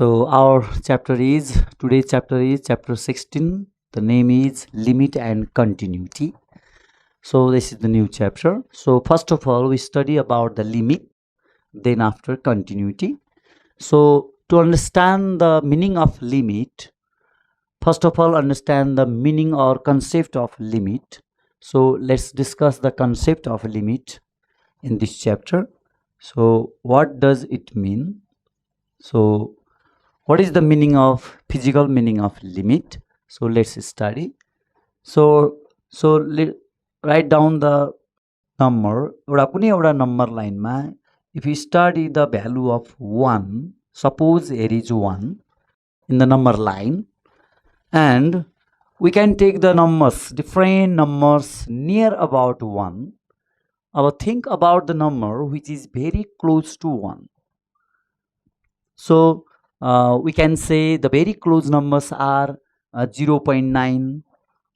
So our today's chapter is chapter 16. The name is limit and continuity. So this is the new chapter. So first of all, we study about the limit, then after continuity. So to understand the meaning of limit, first of all, understand the meaning or concept of limit. So let's discuss the concept of limit in this chapter. So what does it mean? So what is the meaning of physical meaning of limit? So let's study. So write down the number. एउटा number line मा if you study the value of 1, suppose here is 1 in the number line, and we can take the numbers, different numbers near about 1. Now think about the number which is very close to 1. So we can say the very close numbers are 0.9,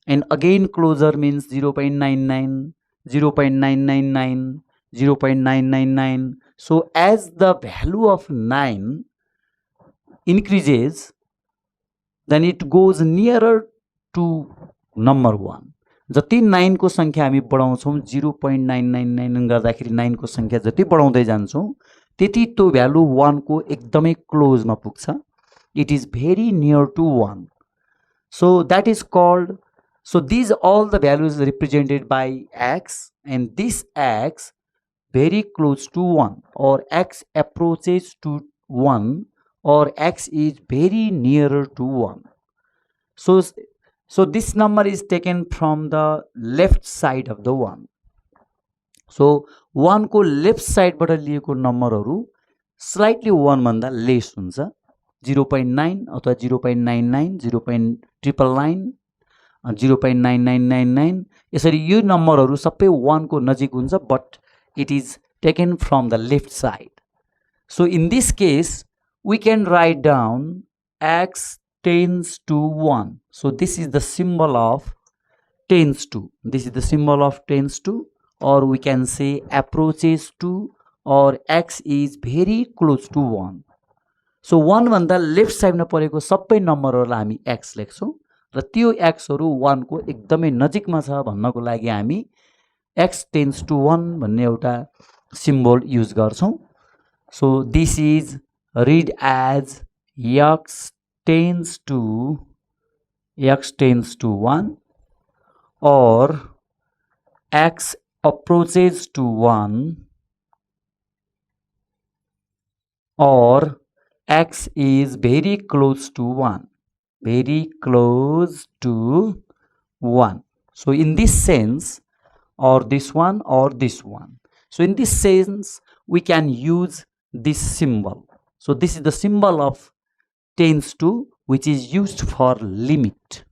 and again closer means 0.99, 0.999, 0.999. So as the value of 9 increases, then it goes nearer to number 1. जति 9 को संख्या हामी बढाउँछौं 0.999 गर्दाखेरि 9 को संख्या जति बढाउँदै जान्छौं त्यति त्यो भ्यालु 1 को एकदमै क्लोज मा पुग्छ. It is very near to 1. So that is called, so these all the values represented by x, and this x very close to 1, or x approaches to 1, or x is very nearer to 1. So this number is taken from the left side of the 1. So 1 को left side बाट लिएको नम्बरहरु slightly 1 भन्दा lace हुन्छ. 0.9 अथवा 0.99, 0.999, 0.9999 यसरी यो नम्बरहरु सबै 1 को नजिक हुन्छ, but it is taken from the left side. So in this case we can write down x tends to 1. So this is the symbol of tends to. This is the symbol of tends to, or we can say approaches to, or x is very close to 1. So 1 भन्दा left side मा परेको सबै नम्बरहरुलाई हामी x लेख्छौं र त्यो x हरु 1 को एकदमै नजिकमा छ भन्नको लागि हामी x tends to 1 भन्ने एउटा सिम्बल युज गर्छौं. So this is read as x tends to 1, or x approaches to 1, or x is very close to 1, very close to 1. So in this sense, or this one, or this one. So in this sense we can use this symbol. So this is the symbol of tends to, which is used for limit.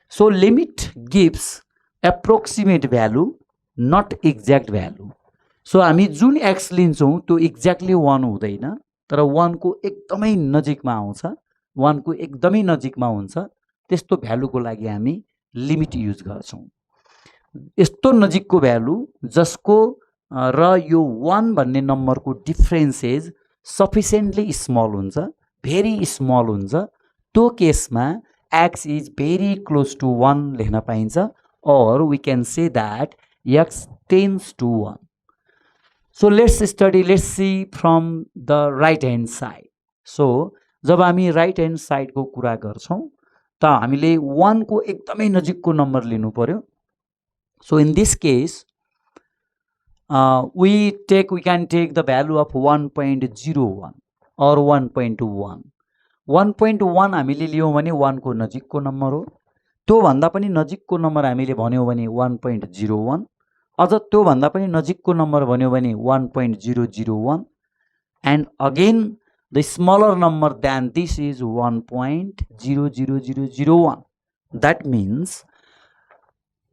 So limit gives approximate value, not exact value. So हामी जुन x लिन्छौं त्यो exactly 1 हुँदैन, तर 1 को एकदमै नजिकमा आउँछ, 1 को एकदमै नजिकमा हुन्छ. त्यस्तो भ्यालुको लागि हामी लिमिट युज गर्छौं. यस्तो नजिकको भ्यालु जसको र यो 1 भन्ने नम्बरको डिफरेन्सेस सफिसिएन्टली स्मल हुन्छ, भेरी स्मल हुन्छ, त्यो केसमा x is very close to 1 लेख्न पाइन्छ, or we can say that x tends to 1. So let's see from the right hand side. So जब हामी right hand side को कुरा गर्छौं त हामीले 1 को एकदमै नजिकको नम्बर लिनु पर्यो. So in this case we can take the value of 1.01 or 1.1. 1.1 हामीले लियौं भने 1 को नजिकको नम्बर हो. त्यो भन्दा पनि नजिकको नम्बर हामीले भन्यौ भने 1.01, अझ त्यो भन्दा पनि नजिकको नम्बर भन्यौ भने 1.001, and again the smaller number than this is 1.00001. That means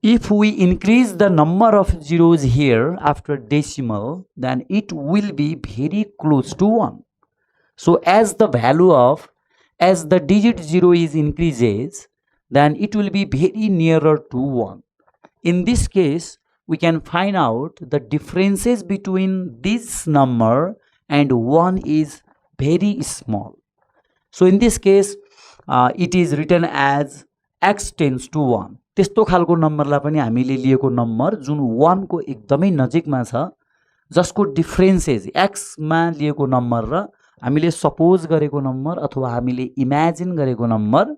if we increase the number of zeros here after decimal, then it will be very close to 1. So as the digit 0 is increases, then it will be very nearer to 1. In this case, we can find out the differences between this number and 1 is very small. So in this case it is written as x tends to 1. त्यस्तो खालको नम्बरलाई पनि हामीले लिएको number जुन 1 को एकदमै नजिकमा छ, जसको डिफरेन्सेस x मा लिएको नम्बर र हामीले सपोज गरेको नम्बर अथवा हामीले इमेजिन गरेको नम्बर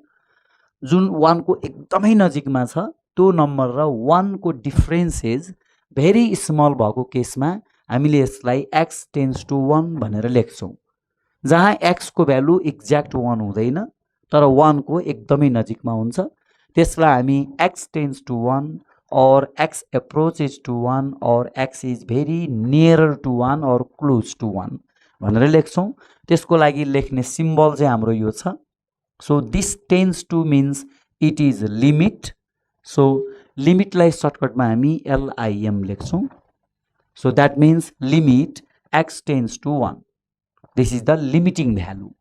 जुन 1 को एकदमै नजिकमा छ, त्यो नम्बर र 1 को डिफरेन्सेस भेरी स्मल भएको केसमा हामीले यसलाई x टेन्ड्स टु 1 भनेर लेख्छौं, जहाँ x को भ्यालु एक्ज्याक्ट 1 हुँदैन तर 1 को एकदमै नजिकमा हुन्छ। त्यसलाई हामी x tends to 1 or x approaches to 1 or x is very nearer to 1 or close to 1 भनेर लेख्छौं। त्यसको लागि लेख्ने सिम्बल चाहिँ हाम्रो यो छ। So this tends to means it is limit. So limit लाई सर्टकटमा हामी LIM लेख्छौं। So that means limit x tends to 1. This is the limiting value.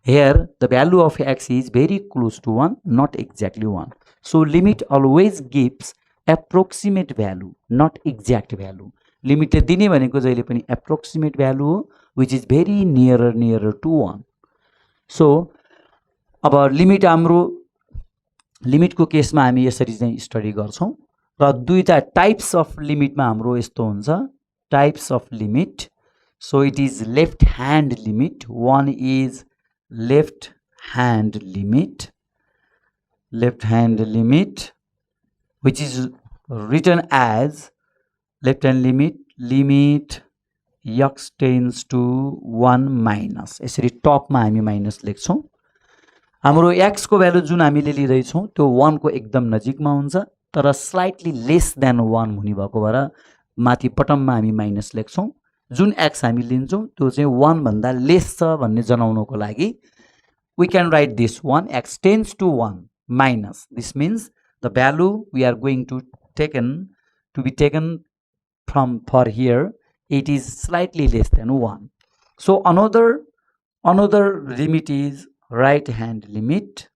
Here the value of x is very close to 1, not exactly 1. So limit always gives approximate value, not exact value. Limit ले दिने भनेको जहिले पनि approximate value हो, which is very nearer to 1. So अब limit हाम्रो limit को केसमा हामी यसरी चाहिँ स्टडी गर्छौं र दुईटा टाइप्स अफ लिमिटमा हाम्रो यस्तो हुन्छ, types of limit. So it is left hand limit. One is left hand limit, which is written as left hand limit, limit x tends to 1 minus. यसरी टपमा हामी माइनस लेख्छौं। हाम्रो x को भ्यालु जुन हामीले लिदै छौं त्यो 1 को एकदम नजिकमा हुन्छ तर स्लाइटली लेस देन 1 हुने भएको भएर माथि बटममा हामी माइनस लेख्छौं। जुन x हामी लिन्छौं त्यो चाहिँ 1 भन्दा लेस छ भन्ने जनाउनको लागि we can write this one, x tends to 1 minus. This means the value we are going to be taken from for here, it is slightly less than 1. So another limit is right hand limit.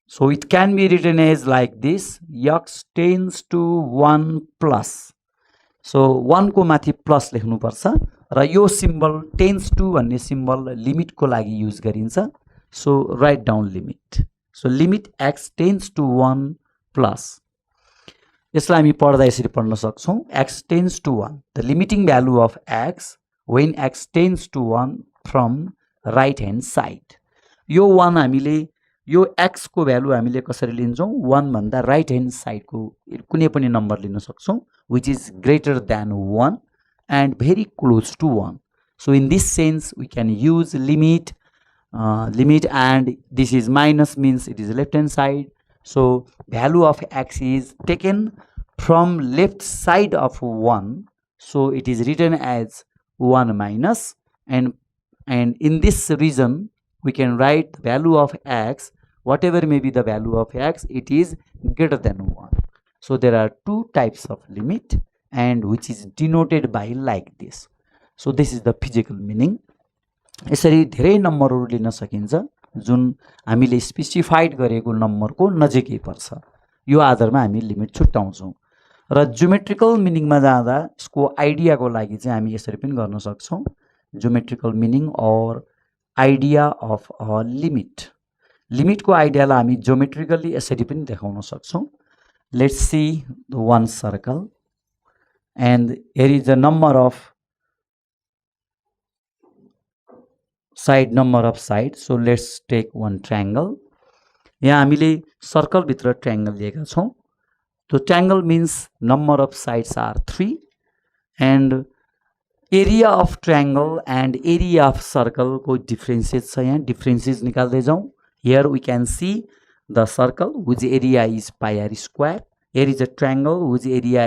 So it can be written as like this, x tends to 1 plus. So 1 को माथि plus लेख्नु पर्छ र यो symbol tends to भन्ने symbol limit को लागि use गरिन्छ। So write down limit. So limit x tends to 1 plus. यसलाई हामी पढ्दा यसरी पढ्न सक्छौं, x tends to 1, the limiting value of x when x tends to 1 from right hand side. यो 1 हामीले यो x को भ्यालु हामीले कसरी लिन्छौं, 1 भन्दा राइट ह्यान्ड साइड को कुनै पनि नम्बर लिन सक्छौं which is greater than 1 and very close to 1. So in this sense we can use limit and this is minus means it is left hand side. So value of x is taken from left side of 1, so it is written as 1 minus, and in this reason we can write the value of x, whatever may be the value of x, it is greater than 1. So there are two types of limit and which is denoted by like this. So this is the physical meaning. यसरी धेरै नम्बरहरु लिन सकिन्छ जुन हामीले specified गरेको नम्बरको नजिकै पर्छ। यो आधारमा हामी लिमिट छुट्याउँछौं र ज्योमेट्रिकल मिनिङमा जाँदा यसको आइडियाको लागि चाहिँ हामी यसरी पनि गर्न सक्छौं, ज्योमेट्रिकल मिनिङ और आइडिया अफ अ लिमिट. लिमिटको आइडियालाई हामी ज्योमेट्रिकली यसरी पनि देखाउन सक्छौं. Let's see the one circle and here is the number of side. So let's take one triangle. यहाँ हामीले सर्कल भित्र ट्रायंगल लिएका छौं. So triangle means number of sides are 3 and area of triangle and area of circle को differences छ. यहाँ differences निकाल्दै जाउँ. Here we can see the circle whose area is pi r square. Here is a triangle whose area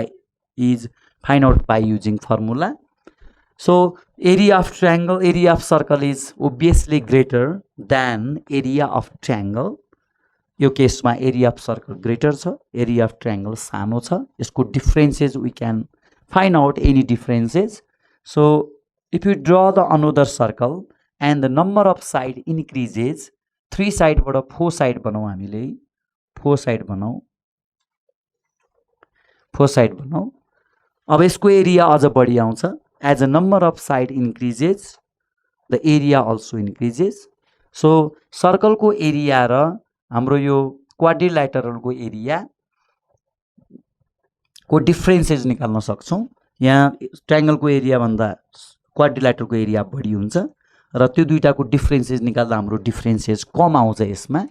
is find out by using formula. So area of triangle, area of circle is obviously greater than area of triangle. यो केसमा area of circle greater छ, area of triangle सानो छ. यसको differences we can find out any differences. So if you draw the another circle and the number of side increases, 3 side बाट 4 side बनाऊ, हामीले 4 side बनाऊ. अब यसको एरिया अझ बढी आउँछ. As a number of side increases the area also increases. So circle को एरिया र हाम्रो यो क्वाड्रिल्याटरल को एरिया को डिफरेन्सेस निकाल्न सक्छौं। यहाँ ट्रायंगल को एरिया भन्दा क्वाड्रिल्याटरल को एरिया बढी हुन्छ र त्यो दुईटाको डिफरेन्सेस निकाल्दा हाम्रो डिफरेन्सेस कम आउँछ। यसमा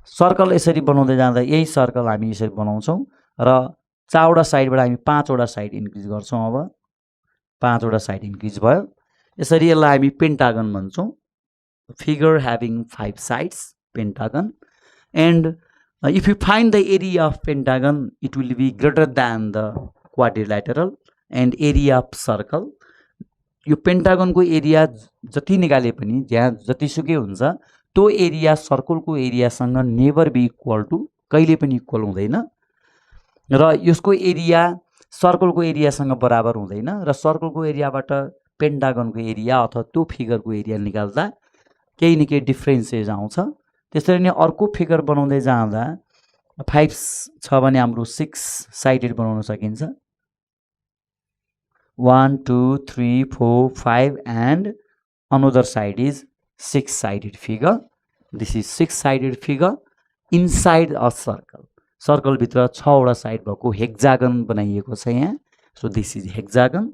सर्कल यसरी बनाउँदै जाँदा यही सर्कल हामी यसरी बनाउँछौं र 4 वटा साइडबाट हामी 5 वटा साइड इन्क्रिज गर्छौं। अब 5 वटा साइड इन्क्रिज भयो। यसरी यसलाई हामी Pentagon भन्छौं। Figure having 5 sides, pentagon, and if you find the area of pentagon, it will be greater than the quadrilateral and area of circle. यो पेन्टागन को एरिया जति निकाले पनि जहाँ जतिसुकै हुन्छ त्यो एरिया सर्कल को एरियासँग नेभर बी इक्वल टु, कहिले पनि इक्वल हुँदैन र यसको एरिया सर्कल को एरियासँग बराबर हुँदैन र सर्कल को एरियाबाट पेन्टागन को एरिया अथवा त्यो फिगर को एरिया निकाल्दा केही न केही डिफरेन्सेस आउँछ। त्यसरी नै अर्को फिगर बनाउँदै जाँदा 5 छ भने हाम्रो 6 साइडेड बनाउन सकिन्छ। 1 2 3 4 5 and another side is 6 sided figure. This is 6 sided figure inside a circle. Circle भित्र 6 वटा साइड भएको हेक्सागन बनाइएको छ यहाँ। So this is hexagon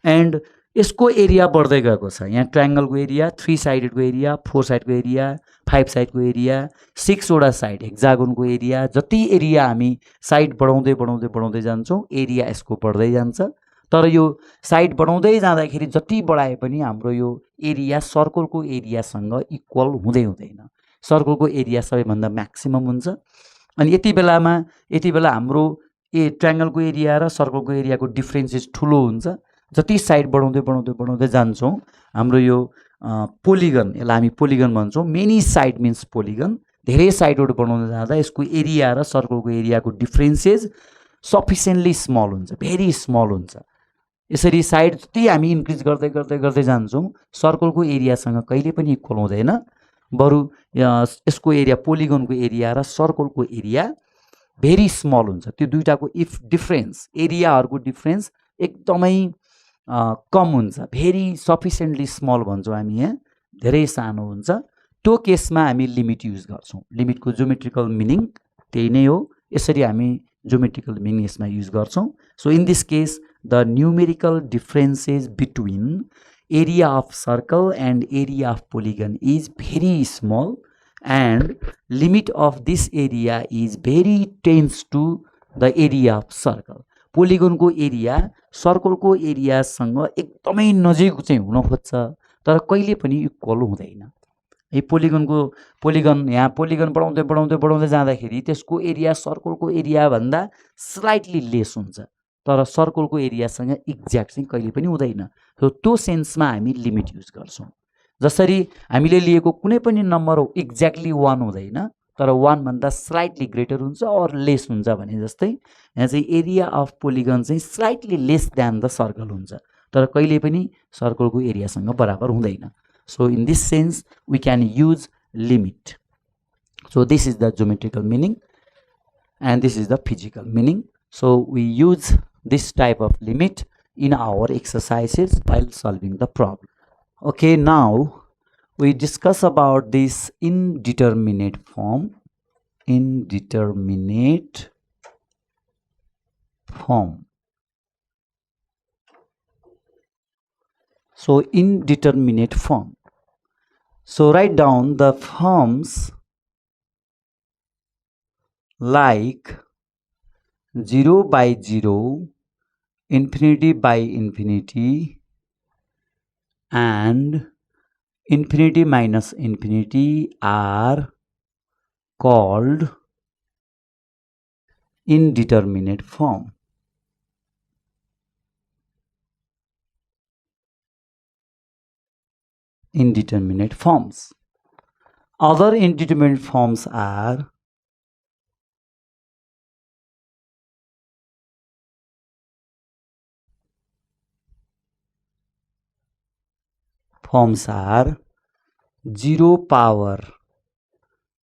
and यसको एरिया बढ्दै गएको छ। यहाँ ट्रायंगल को एरिया, 3 साइडेड को एरिया, 4 साइड को एरिया, 5 साइड को एरिया, 6 वटा साइड हेक्सागन को एरिया, जति एरिया हामी साइड बढाउँदै बढाउँदै बढाउँदै जान्छौं एरिया यसको बढ्दै जान्छ। तर यो साइड बढाउँदै जाँदाखेरि जति बढाए पनि हाम्रो यो एरिया सर्कल को एरियासँग इक्वल हुँदै हुँदैन। सर्कल को एरिया सबैभन्दा म्याक्सिमम हुन्छ। अनि यति बेला हाम्रो ट्रायंगल को एरिया र सर्कल को एरिया को डिफरेन्सेस ठुलो हुन्छ। जति साइड बढाउँदै बढाउँदै बढाउँदै जान्छौं हाम्रो यो पोलिगन, यसलाई हामी पोलिगन भन्छौं। Many side means polygon. धेरै साइडहरु बनाउँदै जाँदा यसको एरिया र सर्कल को एरिया को डिफरेन्सेस सफिसिएन्टली स्मल हुन्छ, भेरी स्मल हुन्छ। यसरी साइड जति हामी इन्क्रिज गर्दै गर्दै गर्दै जान्छौं सर्कल को एरियासँग कहिले पनि इक्वल हुँदैन। बरु यसको एरिया पोलिगन को एरिया र सर्कल को एरिया भेरी स्मल हुन्छ। त्यो दुईटाको इफ डिफरेन्स एरियाहरुको डिफरेन्स एकदमै कम हुन्छ, भेरी सफिसिएन्टली स्मल भन्छौं हामी। यहाँ धेरै सानो हुन्छ। त्यो केसमा हामी लिमिट युज गर्छौं। लिमिटको ज्योमेट्रिकल मिनिङ त्यही नै हो। यसरी हामी ज्योमेट्रिकल मिनिङ यसमा युज गर्छौं। So in this case the numerical differences between area of circle and area of polygon is very small and limit of this area is very tends to the area of circle. Polygon को area circle को area सँग एकदमै नजिक चाहिँ हुन खोज्छ तर कहिले पनि इक्वल हुँदैन। यो पोलिगन यहाँ पोलिगन बढाउँदै बढाउँदै बढाउँदै जाँदाखेरि त्यसको एरिया सर्कल को एरिया भन्दा स्लाइटली लेस हुन्छ तर सर्कल को एरियासँग एक्ज्याक्ट चाहिँ कहिले पनि हुँदैन। सो त्यो सेन्समा हामी लिमिट युज गर्छौं। जसरी हामीले लिएको कुनै पनि नम्बर एक्ज्याक्टली 1 हुँदैन तर 1 भन्दा स्लाइटली ग्रेटर हुन्छ और लेस हुन्छ भने जस्तै यहाँ चाहिँ एरिया अफ पोलिगन चाहिँ slightly less than the circle हुन्छ तर कहिले पनि सर्कल को एरियासँग बराबर हुँदैन। So in this sense we can use limit. So this is the geometrical meaning and this is the physical meaning. So we use this type of limit in our exercises while solving the problem. Okay, now we discuss about this indeterminate form. Indeterminate form. So indeterminate form. So write down the forms like 0 by 0, infinity by infinity, and infinity minus infinity are called indeterminate form. Indeterminate forms. Other indeterminate forms are forms are 0 power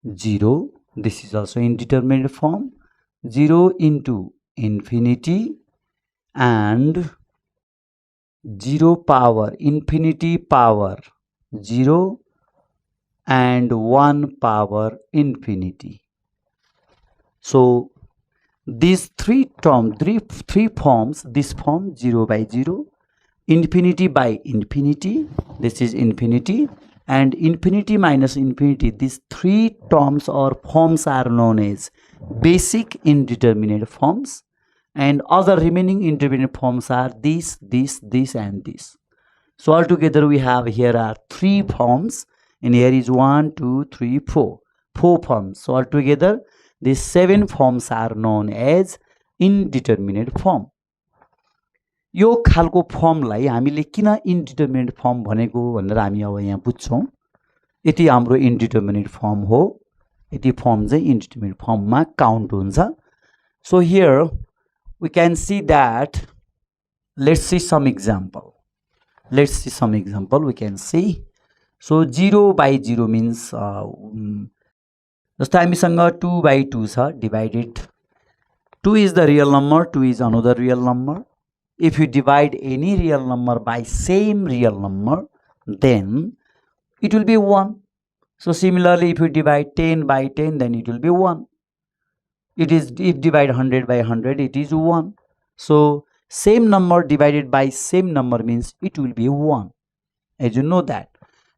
0, this is also indeterminate form, 0 into infinity, and 0 power infinity power 0 and 1 power infinity. So these three forms, this form 0 by 0, infinity by infinity, this is infinity, and infinity minus infinity. These three terms or forms are known as basic indeterminate forms, and other remaining indeterminate forms are this, and this. So altogether we have here are 3 forms, and here is 1, 2, 3, 4 forms. So altogether these 7 forms are known as indeterminate form. यो खालको फर्मलाई हामीले किन indeterminate form भनेको भनेर हामी अब यहाँ बुझ्छौं. यति हाम्रो इन्डिटर्मिनेट फर्म हो. यति फर्म चाहिँ इन्डिटर्मिनेट फर्ममा काउन्ट हुन्छ. So here we can see that, let's see some example. We can see. So 0 by 0 means जस्तो हामीसँग 2 by 2 छ, divided. 2 is the real number, 2 is another real number. If you divide any real number by same real number, then it will be 1. So similarly, if you divide 10 by 10, then it will be 1. If divide 100 by 100, it is 1. So same number divided by same number means it will be 1, as you know that.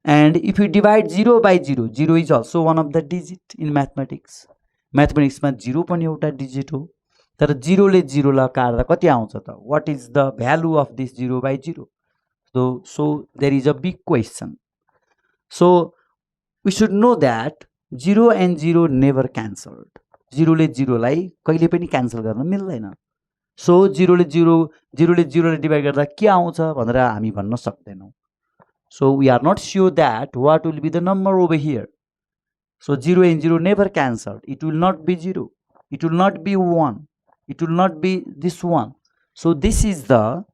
And if you divide 0 by 0, 0 is also one of the digit in mathematics. Mathematics ma 0 पनि एउटा digit हो. तर 0 ले 0 ला काट्दा कति आउँछ त? What is the value of this 0 by 0? So there is a big question. So we should know that 0 and 0 never cancelled. 0 ले 0 लाई कहिले पनि क्यान्सल गर्न मिल्दैन. So 0 ले 0 ले डिभाइड गर्दा के आउँछ भनेर हामी भन्न सक्दैनौं. So we are not sure that what will be the number over here. So 0 and 0 never cancelled. It will not be 0. It will not be 1. It will not be this one. So this is the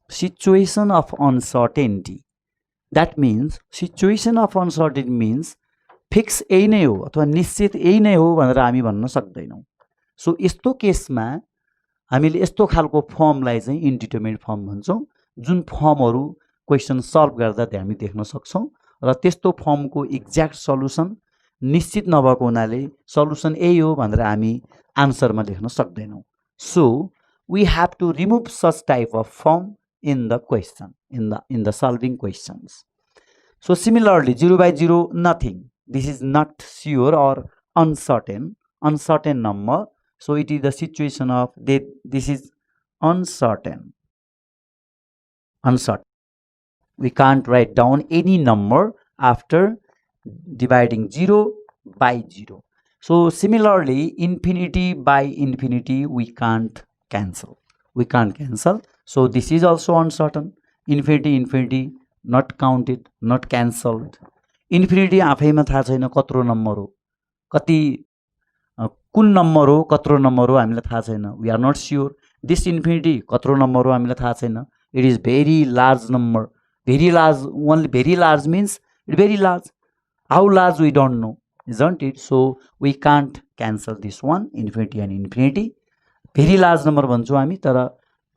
situation of uncertainty. That means situation of uncertainty means fix यही नै हो अथवा निश्चित यही नै हो भनेर हामी भन्न सक्दैनौं. सो यस्तो केसमा हामीले यस्तो खालको फर्मलाई चाहिँ इन्डिटर्मिनेट फर्म भन्छौं, जुन फर्महरु क्वेशन सल्भ गर्दा हामी देख्न सक्छौं र त्यस्तो फर्मको एक्ज्याक्ट सल्युसन निश्चित नभएको हुनाले सल्युसन यही हो भनेर हामी आन्सरमा लेख्न सक्दैनौं. So we have to remove such type of form in the question, in the solving questions. So similarly, 0 by 0, nothing. This is not sure or uncertain number. So it is the situation of this is uncertain. We can't write down any number after dividing 0 by 0. So similarly, infinity by infinity we can't cancel. So this is also uncertain. Infinity not counted, not cancelled. Infinity आफैमा थाहा छैन कत्रो number हो, कति कुन number हो, कत्रो number हो हामीलाई थाहा छैन. We are not sure. This infinity कत्रो नम्बर हो हामीलाई थाहा छैन. It is very large number. Very large, only very large means it's very large. How large we don't know, isn't it? So we can't cancel this one, infinity and infinity. Very large number भन्छौं हामी, तर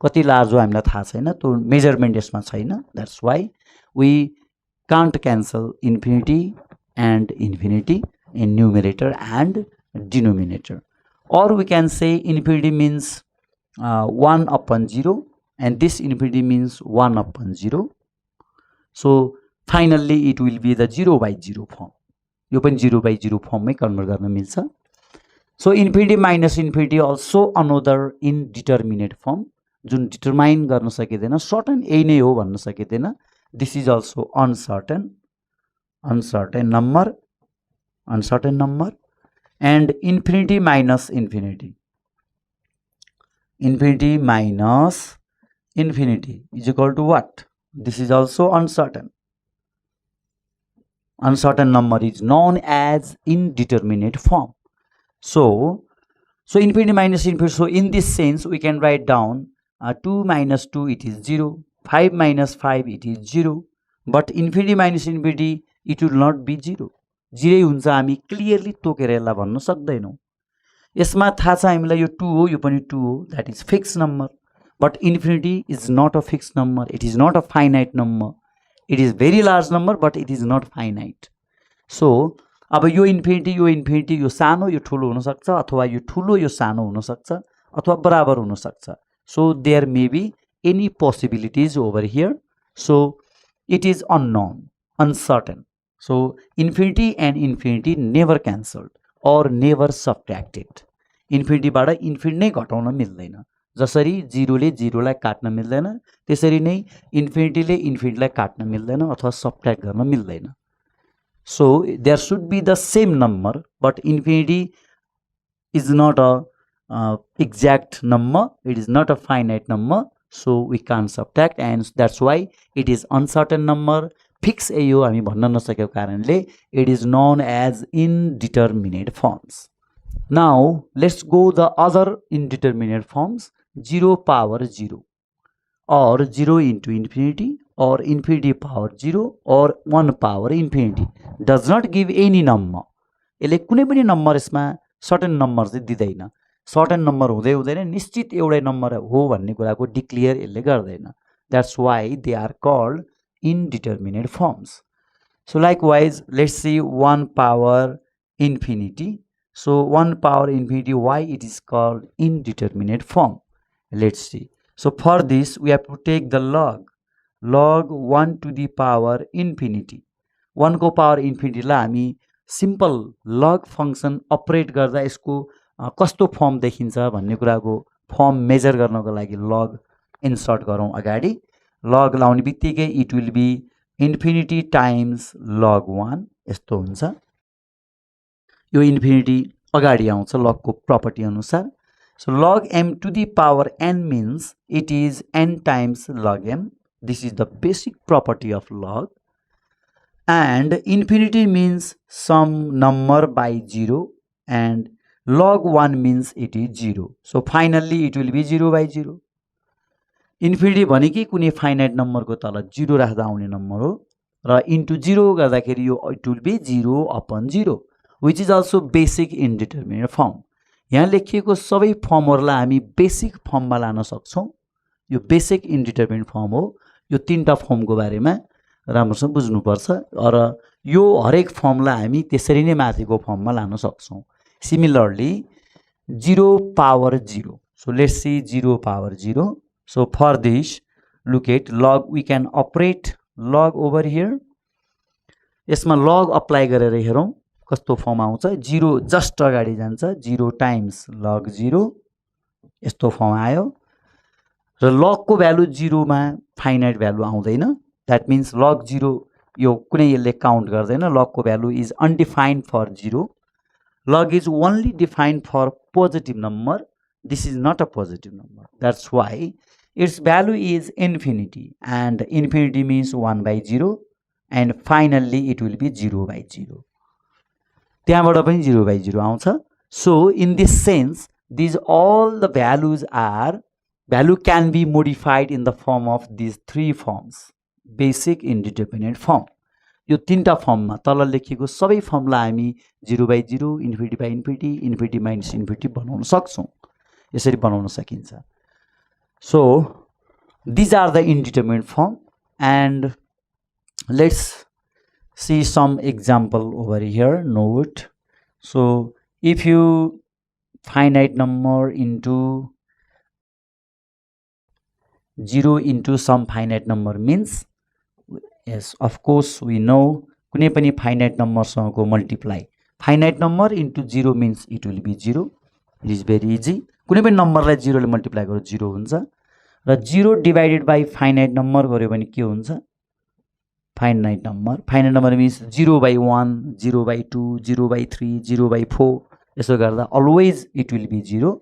कति large हो हामीलाई थाहा छैन, त्यो measurement यसमा छैन. That's why we can't cancel infinity and infinity in numerator and denominator. Or we can say infinity means 1 upon 0 and this infinity means 1 upon 0. So finally it will be the 0 by 0 form. यो पनि 0 by 0 form मै convert गर्न मिल्छ. So infinity minus infinity also another indeterminate form, जुन determine गर्न सकिदैन, certain यही नै हो भन्न सकिदैन. This is also uncertain number, and infinity minus infinity. Infinity minus infinity is equal to what? This is also uncertain. Uncertain number is known as indeterminate form. So infinity minus infinity. So in this sense, we can write down 2 minus 2, it is 0. 5 minus 5, it is 0. But infinity minus infinity, it will not be 0. 0 हुन्छ हामी clearly तोकेर यसलाई भन्न सक्दैनौं. यसमा थाहा छ हामीलाई यो 2 हो, यो पनि 2 हो, that is fixed number. But infinity is not a fixed number. It is not a finite number. It is very large number, but it is not finite. So अब यो इन्फिनिटी यो सानो यो ठुलो हुन सक्छ, अथवा यो ठुलो यो सानो हुन सक्छ, अथवा बराबर हुन सक्छ. So there may be any possibilities over here. So it is unknown, uncertain. So infinity and infinity never cancelled or never subtracted. Infinity बाट इन्फिनिटी नै घटाउन मिल्दैन. जसरी 0 ले 0 लाई काट्न मिल्दैन, त्यसरी नै इन्फिनिटी ले इन्फिनिटी लाई काट्न मिल्दैन अथवा सबट्र्याक्ट गर्न मिल्दैन. So there should be the same number, but infinity is not a exact number. It is not a finite number. So we can't subtract, and that's why it is uncertain number. Fix यो हामी भन्न नसकेको कारणले it is known as indeterminate forms. Now let's go the other indeterminate forms. 0 power 0, or 0 into infinity, or infinity power 0, or 1 power infinity. Does not give any number. यसले कुनै पनि number यसमा certain number चाहिँ दिँदैन. Certain number हुँदै हुँदैन निश्चित एउटै नम्बर हो भन्ने कुराको डिक्लेयर यसले गर्दैन. That's why they are called indeterminate forms. So likewise, let's see 1 power infinity. So 1 power infinity, why it is called indeterminate form? Let's see. So for this we have to take the log 1 to the power infinity. 1 को power infinity लाई हामी simple log function operate गर्दा यसको कस्तो form देखिन्छ भन्ने कुराको form major गर्नको लागि log इन्सर्ट गरौँ अगाडि. log लाउने बित्तिकै it will be infinity times log 1 यस्तो हुन्छ. यो इन्फिनिटी अगाडि आउँछ log को प्रपर्टी अनुसार. So log m to the power n means it is n times log m. This is the basic property of log. And infinity means some number by 0, and log 1 means it is 0. So finally it will be 0 by 0. Infinity भनेकै कुनै finite number को तल 0 राख्दा आउने number हो, र into 0 गर्दाखेरि यो it will be 0 upon 0, which is also basic indeterminate form. यहाँ लेखिएको सबै फर्महरुलाई हामी बेसिक फर्ममा लान सक्छौं. यो बेसिक इन्डिटरमिनेट फर्म हो. यो तीनटा फर्मको बारेमा राम्रोसँग बुझ्नुपर्छ, र यो हरेक फर्मलाई हामी त्यसरी नै माथिको फर्ममा लान सक्छौं. Similarly 0 power 0. So let's see 0 power 0. So for this look at log. We can operate log over here. यसमा log अप्लाई गरेर हेरौं कस्तो फर्म आउँछ. 0 जस्ट अगाडि जान्छ, 0 टाइम्स log 0 यस्तो फर्म आयो, र log को भ्यालु 0 मा फाइनाइट भ्यालु आउँदैन. That means log 0 यो कुनै यसले काउन्ट गर्दैन. log को value is undefined for 0. log is only defined for positive number. This is not a positive number. That's why its value is infinity, and infinity means 1 by 0, and finally it will be 0 by 0. त्यहाँबाट पनि 0 by 0 आउँछ. So in this sense, these all the values value can be modified in the form of these three forms. Basic indeterminate form. यो तीनटा फर्ममा तल लेखिएको सबै फर्मलाई हामी 0 by 0, infinity by infinity, infinity minus infinity बनाउन सक्छौं. यसरी बनाउन सकिन्छ. So these are the indeterminate form, and let's see some example over here. Note. So if you finite number into 0 into some finite number means, yes, of course we know कुनै पनि finite number सँगको multiply. Finite number into 0 means it will be 0. It is very easy. कुनै पनि नम्बरलाई 0 ले multiply गर्दा 0 हुन्छ, र 0 divided by finite number गर्यो भने के हुन्छ? Finite number. Finite number means 0 by 1, 0 by 2, 0 by 3, 0 by 4. यसो गर्दा always it will be 0.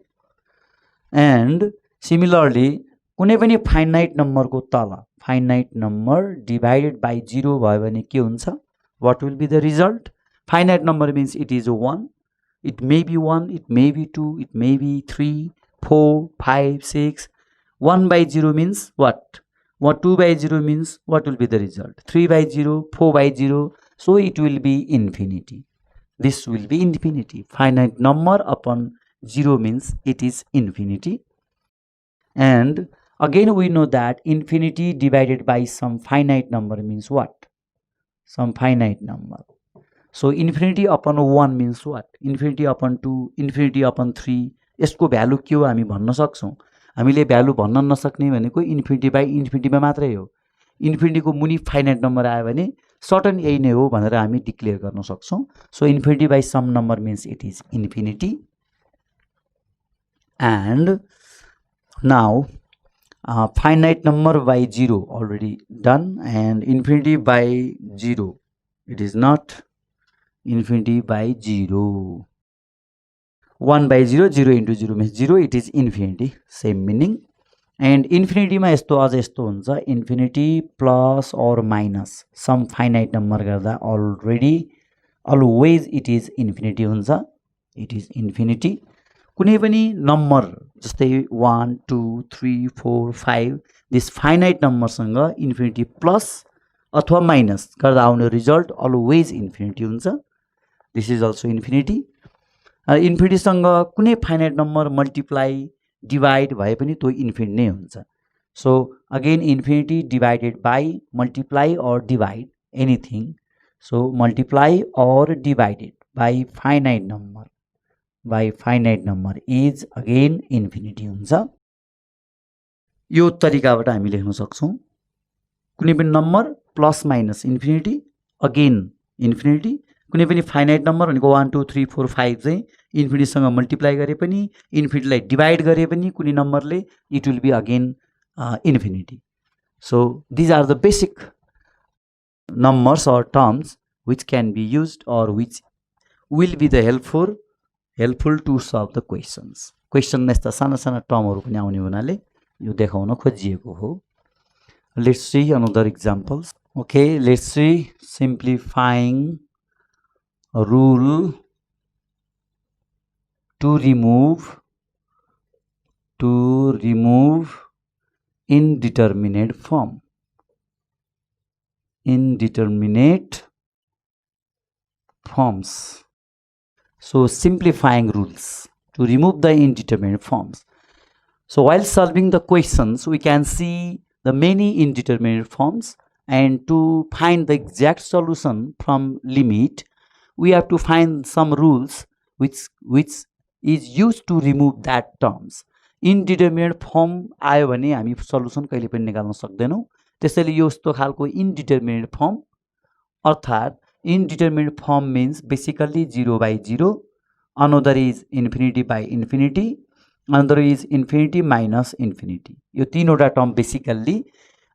And similarly कुनै पनि फाइनाइट नम्बरको तल फाइनाइट नम्बर डिवाइडेड बाइ 0 भयो भने के हुन्छ? What will be the result? Finite number means it is 1. It may be 1, it may be 2, it may be 3, 4, 5, 6. 1 by 0 means what? What 2 by 0 means what will be the result? 3 by 0, 4 by 0. So it will be infinity. This will be infinity. Finite number upon 0 means it is infinity. And Again, we know that infinity divided by some finite number means what? Some finite number. So infinity upon 1 means what? Infinity upon 2, infinity upon 3. यसको value के हो हामी भन्न सक्छौं. हामीले value भन्न नसक्ने भनेको इन्फिनिटी बाइ इन्फिनिटीमा मात्रै हो. इन्फिनिटीको मुनि फाइनाइट नम्बर आयो भने सर्टन यही नै हो भनेर हामी डिक्लेयर गर्न सक्छौं. So infinity by some number means it is infinity. And now finite number by 0 already done, and infinity by 0, it is not infinity by 0. 1 by 0, 0 into 0 means 0, it is infinity, same meaning. And infinity ma yesto अझ यस्तो हुन्छ, infinity plus or minus some finite number गर्दा always it is infinity हुन्छ. It is infinity. कुनै पनि number जस्तै 1 2 3 4 5 this finite नम्बरसँग infinity plus अथवा माइनस गर्दा आउने रिजल्ट अलवेज इन्फिनिटी हुन्छ. This is also infinity. इन्फिनिटीसँग कुनै फाइनाइट नम्बर मल्टिप्लाई डिवाइड भए पनि त्यो इन्फिनिटी नै हुन्छ. So again infinity divided by multiply or divide anything. So multiply or divided by finite number by finite number is again infinity हुन्छ. यो तरिकाबाट हामी लेख्न सक्छौं. कुनै पनि number plus minus infinity again infinity. कुनै पनि फाइनाइट नम्बर भनेको 1 2 3 4 5 चाहिँ इन्फिनिटीसँग मल्टिप्लाई गरे पनि इन्फिनिटीलाई डिवाइड गरे पनि कुनै नम्बरले it will be again infinity. So these are the basic numbers or terms which can be used or which will be the helpful to solve the questions. Question यस्ता साना साना टर्महरु पनि आउने हुनाले यो देखाउन खोजिएको हो. Let's see another examples. Okay, let's see simplifying a rule to remove indeterminate form. Indeterminate forms. So simplifying rules to remove the indeterminate forms. So while solving the questions, we can see the many indeterminate forms, and to find the exact solution from limit, we have to find some rules which is used to remove that terms. Indeterminate form आयो भने हामी solution कहिले पनि निकाल्न सक्दैनौं. त्यसैले यो यस्तो खालको indeterminate form अर्थात indeterminate form means basically 0 by 0, another is infinity by infinity, another is infinity minus infinity. यो तीनवटा term basically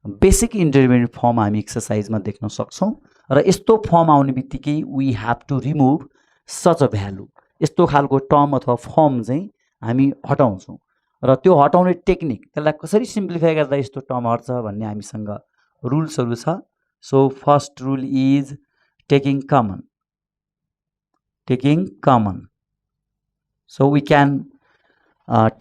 basic indeterminate form हामी एक्सरसाइजमा देख्न सक्छौं. र यस्तो फर्म आउने बित्तिकै we have to remove such a value. यस्तो खालको टर्म अथवा फर्म चाहिँ हामी हटाउँछौं. र त्यो हटाउने टेक्निक त्यसलाई कसरी सिम्प्लिफाई गर्दा यस्तो टर्म हट्छ भन्ने हामीसँग रुल्सहरु छ. So first rule is taking common. So we can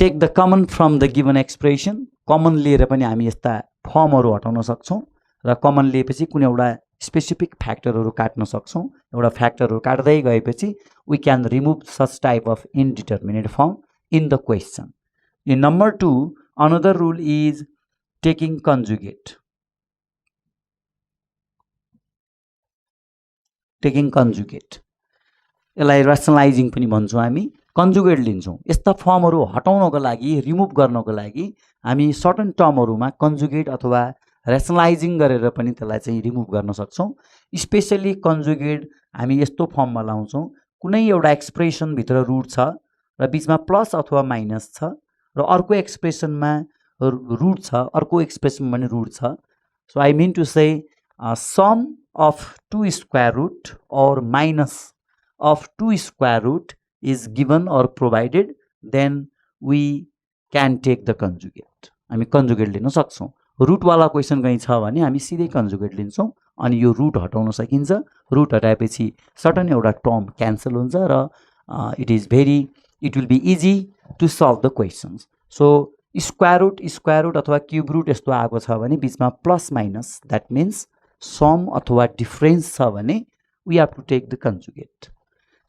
take the common from the given expression. Common लिएर पनि हामी यस्ता फर्महरु हटाउन सक्छौं र कमन लिएपछि कुनै एउटा स्पेसिफिक फ्याक्टरहरु काट्न सक्छौं. एउटा फ्याक्टरहरु काट्दै गएपछि we can remove such type of indeterminate form in the question. In number 2, another rule is taking conjugate. यसलाई rationalizing पनि भन्छौं हामी. कन्जुगेट लिन्छौं. यस्ता फर्महरु हटाउनको लागि रिमुभ गर्नको लागि हामी सर्टेन टर्महरुमा कन्जुगेट अथवा rationalizing गरेर पनि त्यसलाई चाहिँ रिमुभ गर्न सक्छौं. स्पेशली कन्जुगेट हामी यस्तो फर्ममा लाउँछौं. कुनै एउटा एक्सप्रेसन भित्र रुट छ र बीचमा प्लस अथवा माइनस छ र अर्को एक्सप्रेसनमा रुट छ, अर्को एक्सप्रेसनमा पनि रुट छ. So I mean to say some of 2 square root or minus of 2 square root is given or provided, then we can take the conjugate. हामी कन्जुगेट लिन सक्छौं. रुट वाला क्वेशन कहीं छ भने हामी सिधै कन्जुगेट लिन्छौं अनि यो रुट हटाउन सकिन्छ. रुट हटाएपछि सर्टेन एउटा टर्म क्यान्सल हुन्छ र it will be easy to solve the questions. So square root अथवा क्यूब रुट यस्तो आएको छ भने बीचमा plus minus, that means sum अथवा डिफरेन्स छ भने we have to take the conjugate.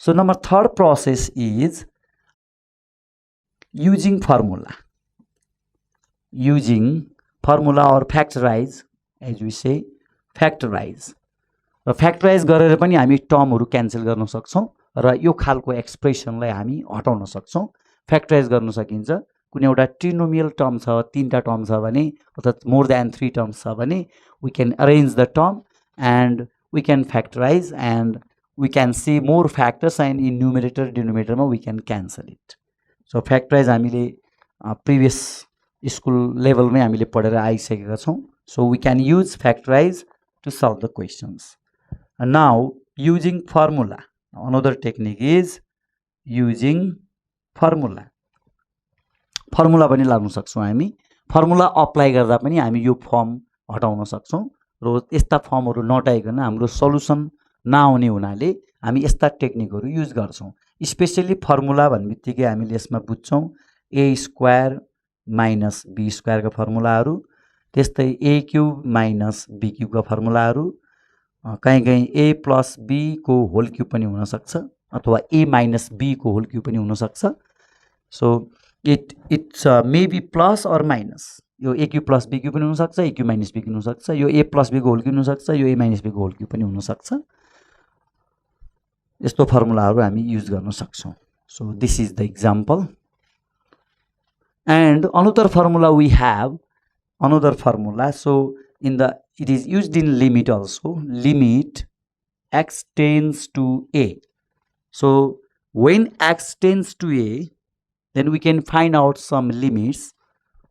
So number 3rd process is using formula. using formula or factorize, as we say factorize. र फ्याक्टराइज गरेर पनि हामी टर्महरु क्यान्सल गर्न सक्छौं र यो खालको एक्सप्रेसनलाई हामी हटाउन सक्छौं। फ्याक्टराइज गर्न सकिन्छ। कुनै एउटा ट्रिनोमियल टर्म छ, तीनटा टर्म छ भने अर्थात मोर देन 3 टर्म्स छ भने we can arrange the term and we can factorize and we can see more factors and in numerator denominator ma we can cancel it. So factorize हामीले previous school level मै हामीले पढेर आइसकेका छौं. So we can use factorize to solve the questions. And now using formula, another technique is using formula. Formula पनि लाग्न सक्छौं हामी। फर्मुला अप्लाई गर्दा पनि हामी यो फर्म हटाउन सक्छौं र यस्ता फर्महरु नहटाइकन हाम्रो सल्युसन नआउने हुनाले हामी यस्ता टेक्निकहरु युज गर्छौं। स्पेशली फर्मुला भन्नेबित्तिकै हामीले यसमा बुझ्छौं a square minus b square का फर्मुलाहरु, त्यस्तै a cube minus b cube का फर्मुलाहरु, कहीं a प्लस b को होल क्यूब पनि हुन सक्छ अथवा a माइनस b को होल क्यूब पनि हुन सक्छ। So it's maybe plus or minus. यो a cube plus b cube पनि हुन सक्छ, a cube minus b cube हुन सक्छ, यो a प्लस b को होल क्यूब हुन सक्छ, यो a माइनस b को होल क्यूब पनि हुन सक्छ। यस्तो फर्मुलाहरु हामी युज गर्न सक्छौं। So this is the example. And another formula we have, another formula. So it is used in limit also. Limit x tends to a. So when x tends to a, then we can find out some limits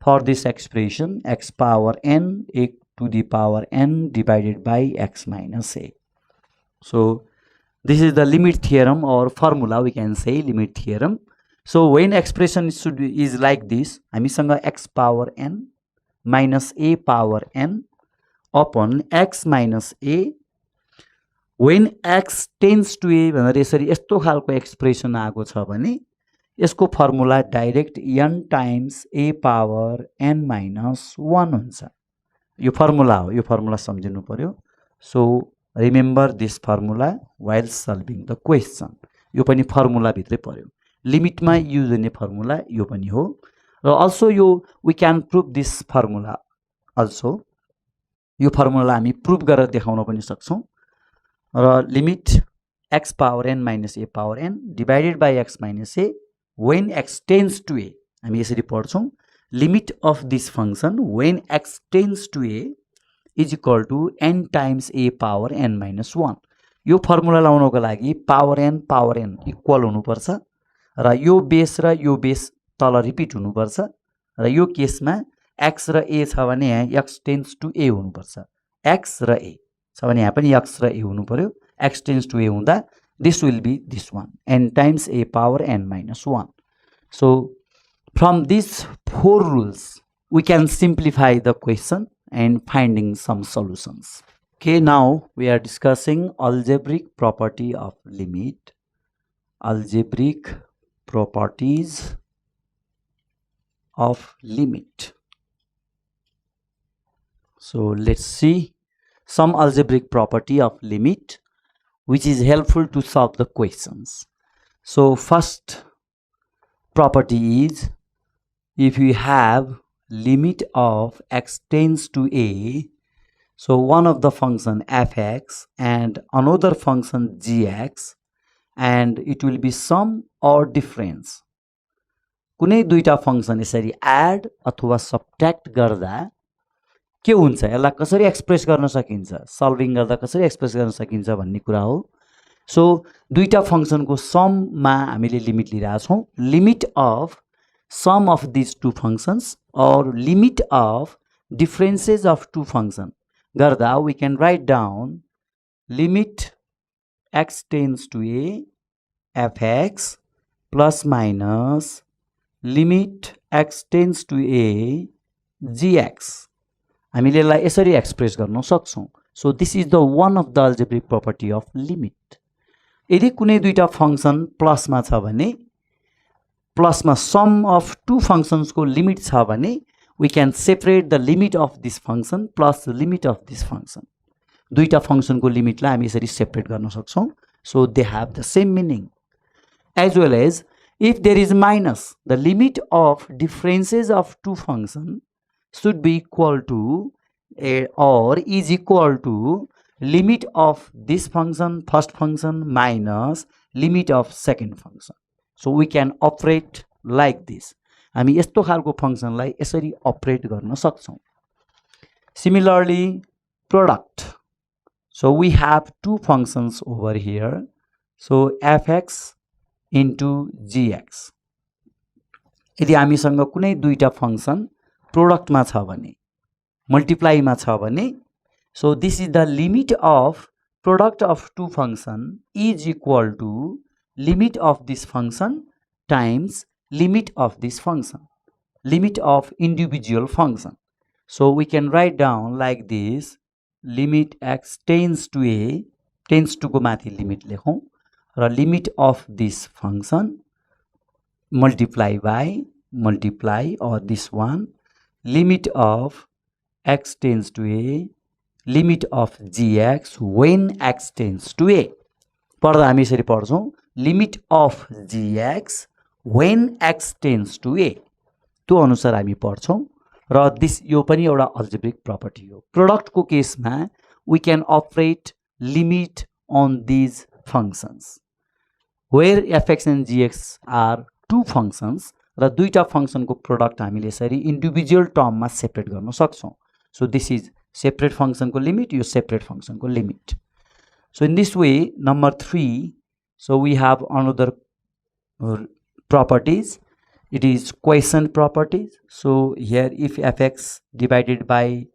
for this expression x power n a to the power n divided by x minus a. So this is the limit theorem or formula, we can say limit theorem. So when expression is like this, हामीसँग x power n minus a power n upon x minus a, when x tends to a भनेर यसरी यस्तो खालको expression आएको छ भने यसको formula direct n times a power n minus 1 हुन्छ। यो फर्मुला हो, यो फर्मुला सम्झिनु पर्यो। So remember this formula while solving the question. यो पनि फर्मुला भित्रै पर्यो। लिमिट मा युज हुने फर्मुला यो पनि हो र also यो we can prove this formula also. यो फर्मुला हामी प्रुभ गरेर देखाउन पनि सक्छौं र limit x power n minus a power n divided by x minus a when x tends to a, हामी यसरी पढ्छौं limit of this function when x tends to a is equal to n times a power n minus 1. यो formula लाउनको लागि power n equal हुनुपर्छ र यो base तल repeat हुनुपर्छ र यो केसमा x र a छ भने यहाँ x tends to a हुनुपर्छ। x र a छ भने यहाँ पनि x र a हुनु पर्यो। x tends to a हुँदा this will be this one, n times a power n minus 1. So from these 4 rules we can simplify the question and finding some solutions. Okay, now we are discussing algebraic property of limit. Algebraic properties of limit. So let's see some algebraic property of limit which is helpful to solve the questions. So first property is, if you have limit of x tends to a, so one of the function fx and another function gx, and it will be sum or difference. कुनै दुईटा function यसरी add अथवा subtract गर्दा के हुन्छ, यसलाई कसरी express गर्न सकिन्छ, सल्भिङ गर्दा कसरी एक्सप्रेस गर्न सकिन्छ भन्ने कुरा हो। सो दुईटा फंक्शनको सम मा हामीले लिमिट लिइरा छौं, limit of sum of this two functions or limit of differences of two function गर्दा we can write down limit x tends to a fx plus minus limit x tends to a gx. हामीले यसलाई यसरी express गर्न सक्छौं। So this is the one of the algebraic property of limit. यदि कुनै दुईटा function plus मा छ भने, प्लस मा सम अफ टु फंक्शन्स को लिमिट छ भने, we can separate the limit of this function plus the limit of this function. दुईटा फंक्शन को लिमिट लाई हामी यसरी सेपरेट गर्न सक्छौं। So they have the same meaning. As well as if there is minus the limit of differences of two functions, should be equal to or is equal to limit of this function, first function, minus limit of second function. So we can operate like this. हामी यस्तो खालको फंक्शनलाई यसरी अपरेट गर्न सक्छौं. Similarly, product. So we have two functions over here. So fx into gx. यदि हामीसँग कुनै दुईटा फंक्शन प्रोडक्ट मा छ भने, मल्टिप्लाई मा छ भने, so this is the limit of product of two function is equal to limit of this function times limit of this function, limit of individual function. So we can write down like this, limit x tends to a, tends to को माथि limit लेखौं र limit of this function multiply by, multiply or this one, limit of x tends to a, limit of gx when x tends to a. पढ्दा हामी यसरी पढ्छौं, limit of gx when x tends to a. त्यो अनुसार हामी पढ्छौं र this यो पनि एउटा अल्जेब्रिक प्रपर्टी हो. प्रोडक्ट को केसमा we can operate limit on these functions where fx and gx are two functions र दुईटा फंक्शन को प्रोडक्ट हामीले यसरी इन्डिभिजुअल टर्म मा सेपरेट गर्न सक्छौं. So this is separate function को limit, यो separate function को limit. So in this way, number 3, so we have another properties. It is quotient properties. So here if fx divided by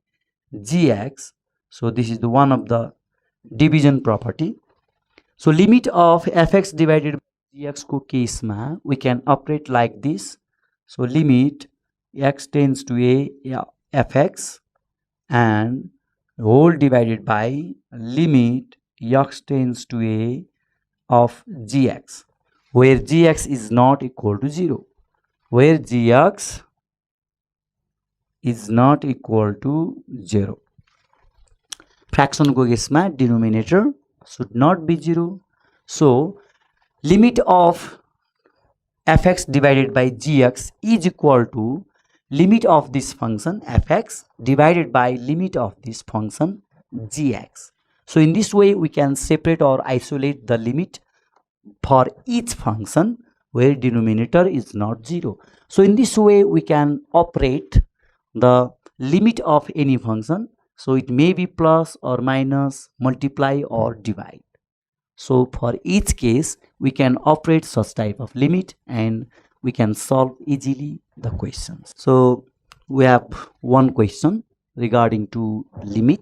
gx, so this is the one of the division property. So limit of fx divided by gx को case ma we can operate like this. So limit x tends to a fx and whole divided by limit x tends to a of gx, where gx is not equal to 0, where gx is not equal to 0. Fraction को केसमा denominator should not be 0. So limit of fx divided by gx is equal to limit of this function fx divided by limit of this function gx. So in this way we can separate or isolate the limit for each function where denominator is not 0. So in this way we can operate the limit of any function. So it may be plus or minus, multiply or divide. So for each case we can operate such type of limit and we can solve easily the questions. So we have one question regarding to limit.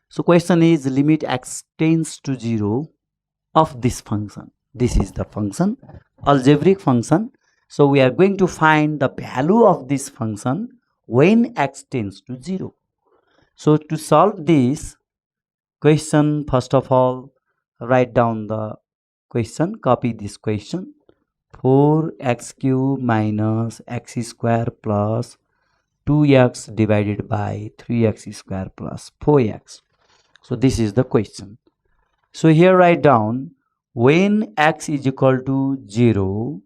So question is limit x tends to 0 of this function. This is the function, algebraic function. So we are going to find the value of this function when x tends to 0. So to solve this question, first of all, write down the question, copy this question. 4x cube minus x square plus 2x divided by 3x square plus 4x. So this is the question. So here write down when x is equal to 0,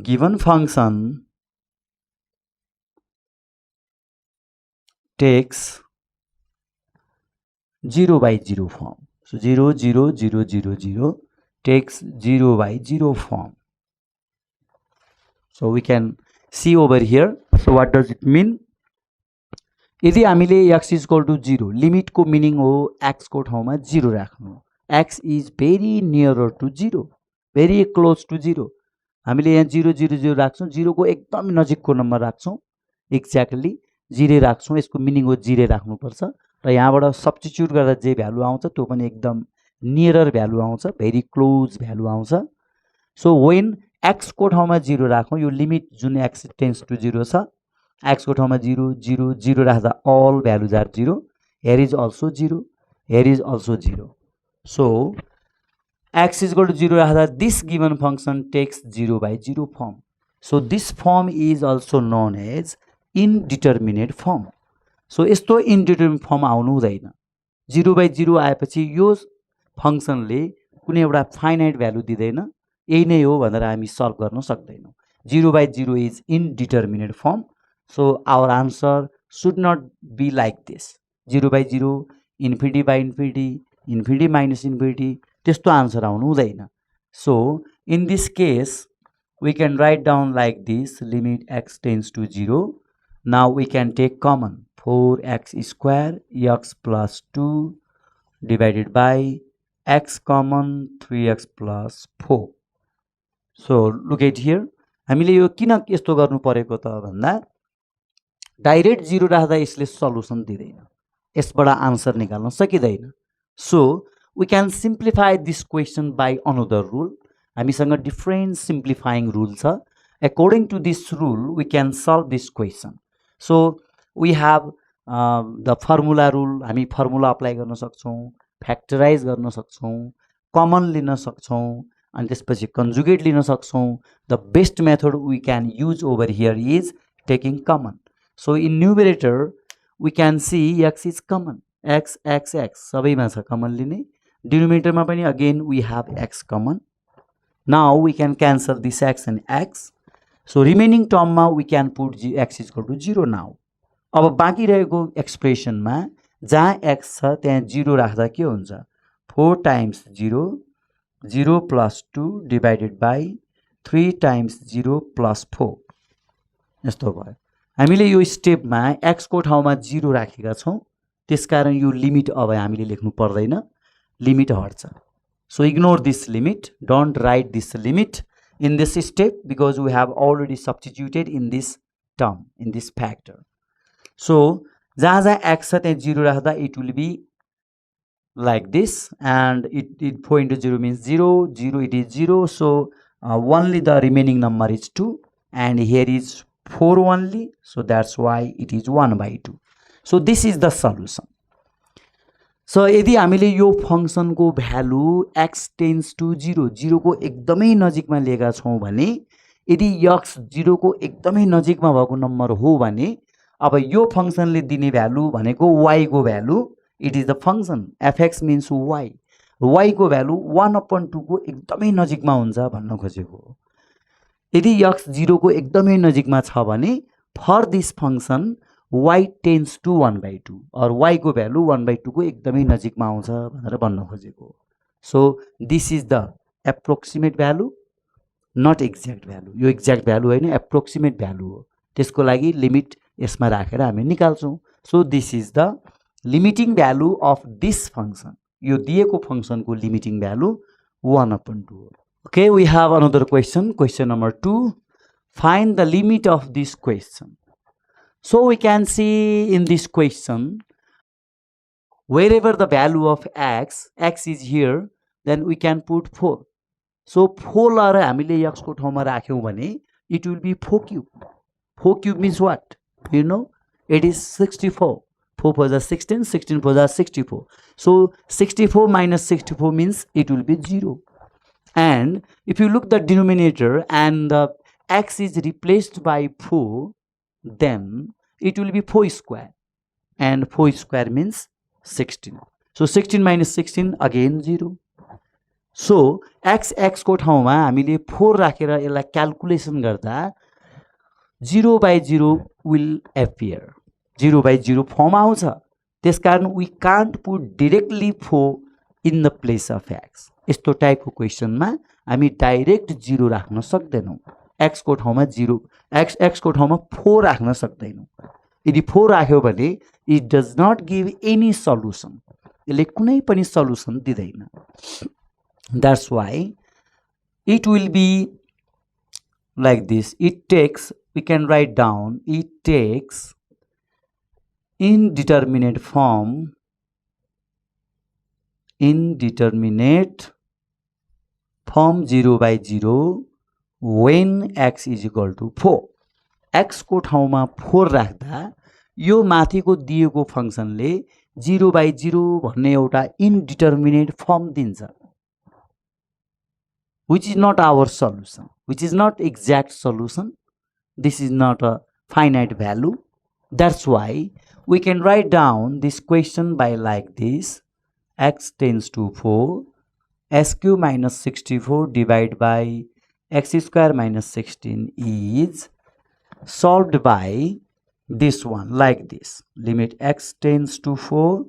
given function takes 0 by 0 form. So 0, 0, 0, 0, 0 takes 0 by 0 form. So we can see over here. So what does it mean? यदि हामीले x is equal to 0, limit को meaning हो x को ठाउँमा 0 राख्नु. x is very nearer to 0, very close to 0. हामीले यहाँ 0 0 0 राख्छौं, 0 को एकदम नजिकको नम्बर राख्छौं, एक्ज्याक्टली 0 राख्छौं. यसको मिनिङ हो 0 राख्नु पर्छ र यहाँबाट सब्स्टिट्युट गर्दा जे भ्यालु आउँछ त्यो पनि एकदम नियरर भ्यालु आउँछ, भेरी क्लोज भ्यालु आउँछ. सो व्हेन x को ठाउँमा 0 राखौं, यो लिमिट जुन x टेन्ड्स टु 0 छ, x को ठाउँमा 0 0 0 राख्दा all values are 0. Here is also 0, here is also 0. So x is equal to 0 राख्दा this given function takes 0 by 0 form. So this form is also known as indeterminate form. So यस्तो indeterminate form आउनु हुँदैन. 0 by 0 आएपछि यो फंक्शनले कुनै एउटा finite value दिदैन, यही नै हो भनेर हामी सल्भ गर्न सक्दैनौं. 0 by 0 is indeterminate form. So our answer should not be like this. 0 by 0, infinity by infinity, infinity minus infinity. त्यस्तो आन्सर आउनु हुँदैन. So in this case, we can write down like this, limit x tends to 0. Now we can take common 4x square x plus 2 divided by x common 3x plus 4. So look at here. हामीले यो किन यस्तो गर्नु परेको त भन्दा direct 0 राख्दा यसले सल्युसन दिदैन, यसबाट आन्सर निकाल्न सकिदैन. So we can simplify this question by another rule. हामीसँग different simplifying rule छ. According to this rule, we can solve this question. So we have the formula rule. हामी formula apply गर्न सक्छौं, factorize गर्न सक्छौं, common लिन सक्छौं, and त्यसपछि conjugate लिन सक्छौं. The best method we can use over here is taking common. So in numerator we can see x is common, x सबैमा छ common लिने. Denominator मा पनि again we have x common. Now we can cancel this x and x. So remaining term मा we can put x is equal to 0 now. अब बाँकी रहेको expression मा जहाँ x छ त्यहाँ 0 राख्दा के हुन्छ? 4 times 0, 0 plus 2 divided by 3 times 0 plus 4. यस्तो भयो. हामीले यो स्टेपमा x को ठाउँमा 0 राखेका छौं, त्यसकारण यो लिमिट अब हामीले लेख्नु पर्दैन, limit हट्छ. So ignore this limit, don't write this limit in this step because we have already substituted in this term, in this factor. So जहाँ जहाँ x छ त्यहाँ 0 राख्दा it will be like this, and it 4 into 0 means 0, 0 it is 0, so only the remaining number is 2, and here is 4 only, so that's why it is 1 by 2. So this is the solution. So यदि हामीले यो function को value x tends to 0, 0 को एकदमै नजिकमा लिएका छौं भने, यदि x 0 को एकदमै नजिकमा भएको नम्बर हो भने, अब यो फंक्शनले दिने भ्यालु भनेको y को value, it is the function fx means y, y को भ्यालु 1/2 को एकदमै नजिकमा हुन्छ भन्न खोजेको हो. यदि x 0 को एकदमै नजिकमा छ भने, for this function y tends to 1 by 2 or y को भ्यालु 1 by 2 को एकदमै नजिकमा आउँछ भनेर भन्न खोजेको हो. So this is the approximate value, not exact value. यो exact value हैन, approximate value हो. त्यसको लागि लिमिट यसमा राखेर हामी निकाल्छौं. So this is the limiting value of this function. यो दिएको फंक्शन को limiting value 1/2 हो. Okay, we have another question, question number 2. Find the limit of this question. So we can see in this question, wherever the value of x is here, then we can put 4. So 4 लाएर हामीले x को ठाउँमा राख्यौं भने it will be 4 cube. 4 cube means what? You know, it is 64. 4 for the 16, 16 for the 64. So 64 minus 64 means it will be 0. And if you look the denominator and the x is replaced by 4, then it will be 4 square, and 4 square means 16. So 16 minus 16 again 0. So x को ठाउँमा हामीले 4 राखेर यसलाई calculation गर्दा 0 by 0 will appear. 0 by 0 form आउँछ. त्यसकारण we can't put directly 4 in the place of x. यस्तो टाइपको क्वेशनमा हामी डाइरेक्ट 0 राख्न सक्दैनौं. x को ठाउँमा 0, x को ठाउँमा 4 राख्न सक्दैनौं. यदि 4 राख्यो भने it does not give any solution. यसले कुनै पनि solution दिदैन. That's why it will be like this. It takes, we can write down, it takes indeterminate form, indeterminate form 0 by 0 when x is equal to 4. x को ठाउँमा 4 राख्दा यो माथिको दिएको फंक्शनले 0 by 0 भन्ने एउटा indeterminate form दिन्छ, which is not our solution, which is not exact solution. This is not a finite value. That's why we can write down this question by like this: x tends to 4, s cube minus 64 divided by x square minus 16 is solved by this one, like this. Limit x tends to 4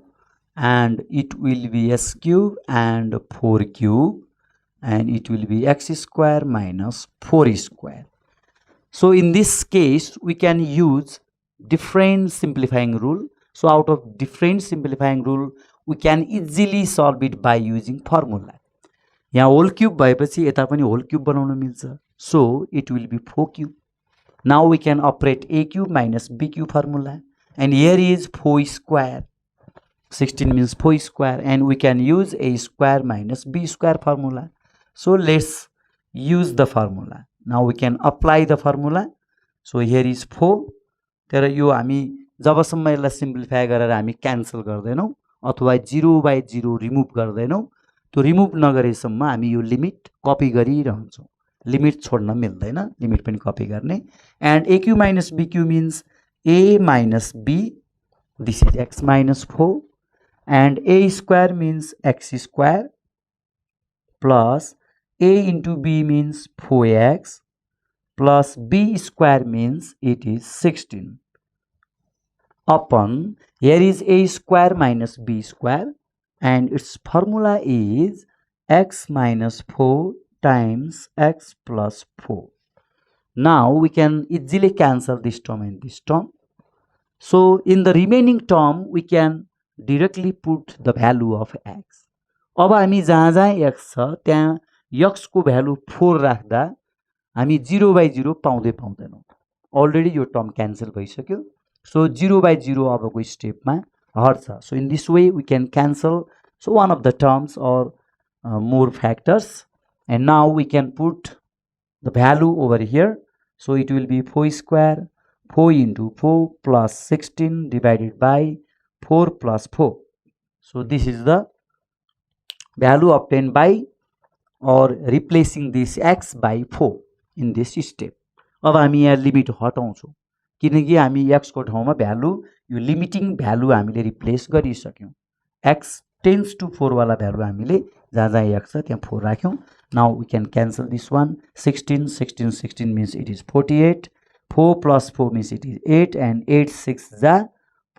and it will be s cube and 4 cube and it will be x square minus 4 square. So in this case we can use different simplifying rule. So out of different simplifying rule we can easily solve it by using formula. यहाँ whole cube भएपछि यता पनि whole cube बनाउन मिल्छ. So it will be 4 cube. Now we can operate a cube minus b cube formula and here is 4 square. 16 means 4 square and we can use a square minus b square formula. So let's use the formula. Now we can apply the formula. So here is 4. तर यो हामी जबसम्म यसलाई simplify गरेर हामी cancel गर्दैनौं अथवा 0/0 remove गर्दैनौं त्यो remove नगरेसम्म हामी यो लिमिट कपी गरिरहन्छौं. लिमिट छोड्न मिल्दैन, लिमिट पनि कपी गर्ने. And a cube minus b cube means a minus b, this is x minus 4, and a square means x square plus a into b means 4x plus b square means it is 16 upon here is a square minus b square and its formula is x minus 4 times x plus 4. Now we can easily cancel this term and this term. So in the remaining term we can directly put the value of x. अब हामी जहाँ जहाँ x छ त्यहाँ x को value 4 राख्दा हामी 0/0 पाउँदैनौं. Already यो टर्म क्यान्सल भइसक्यो. So 0/0 अबको स्टेपमा हट्छ. So in this way we can cancel so one of the terms or more factors and now we can put the value over here. So it will be 4 square 4 into 4 plus 16 divided by 4 plus 4. So this is the value obtained by or replacing this x by 4 in this step. अब हामी यहाँ limit हटाउँछौं किनकि हामी x को ठाउँमा value यो limiting value हामीले replace गरिसक्यौं. x tends to 4 वाला भ्यालु हामीले जहाँ जहाँ x छ त्यहाँ 4 राख्यौं. Now we can cancel this one. 16 means it is 48. 4 plus 4 means it is 8 and 8 6 is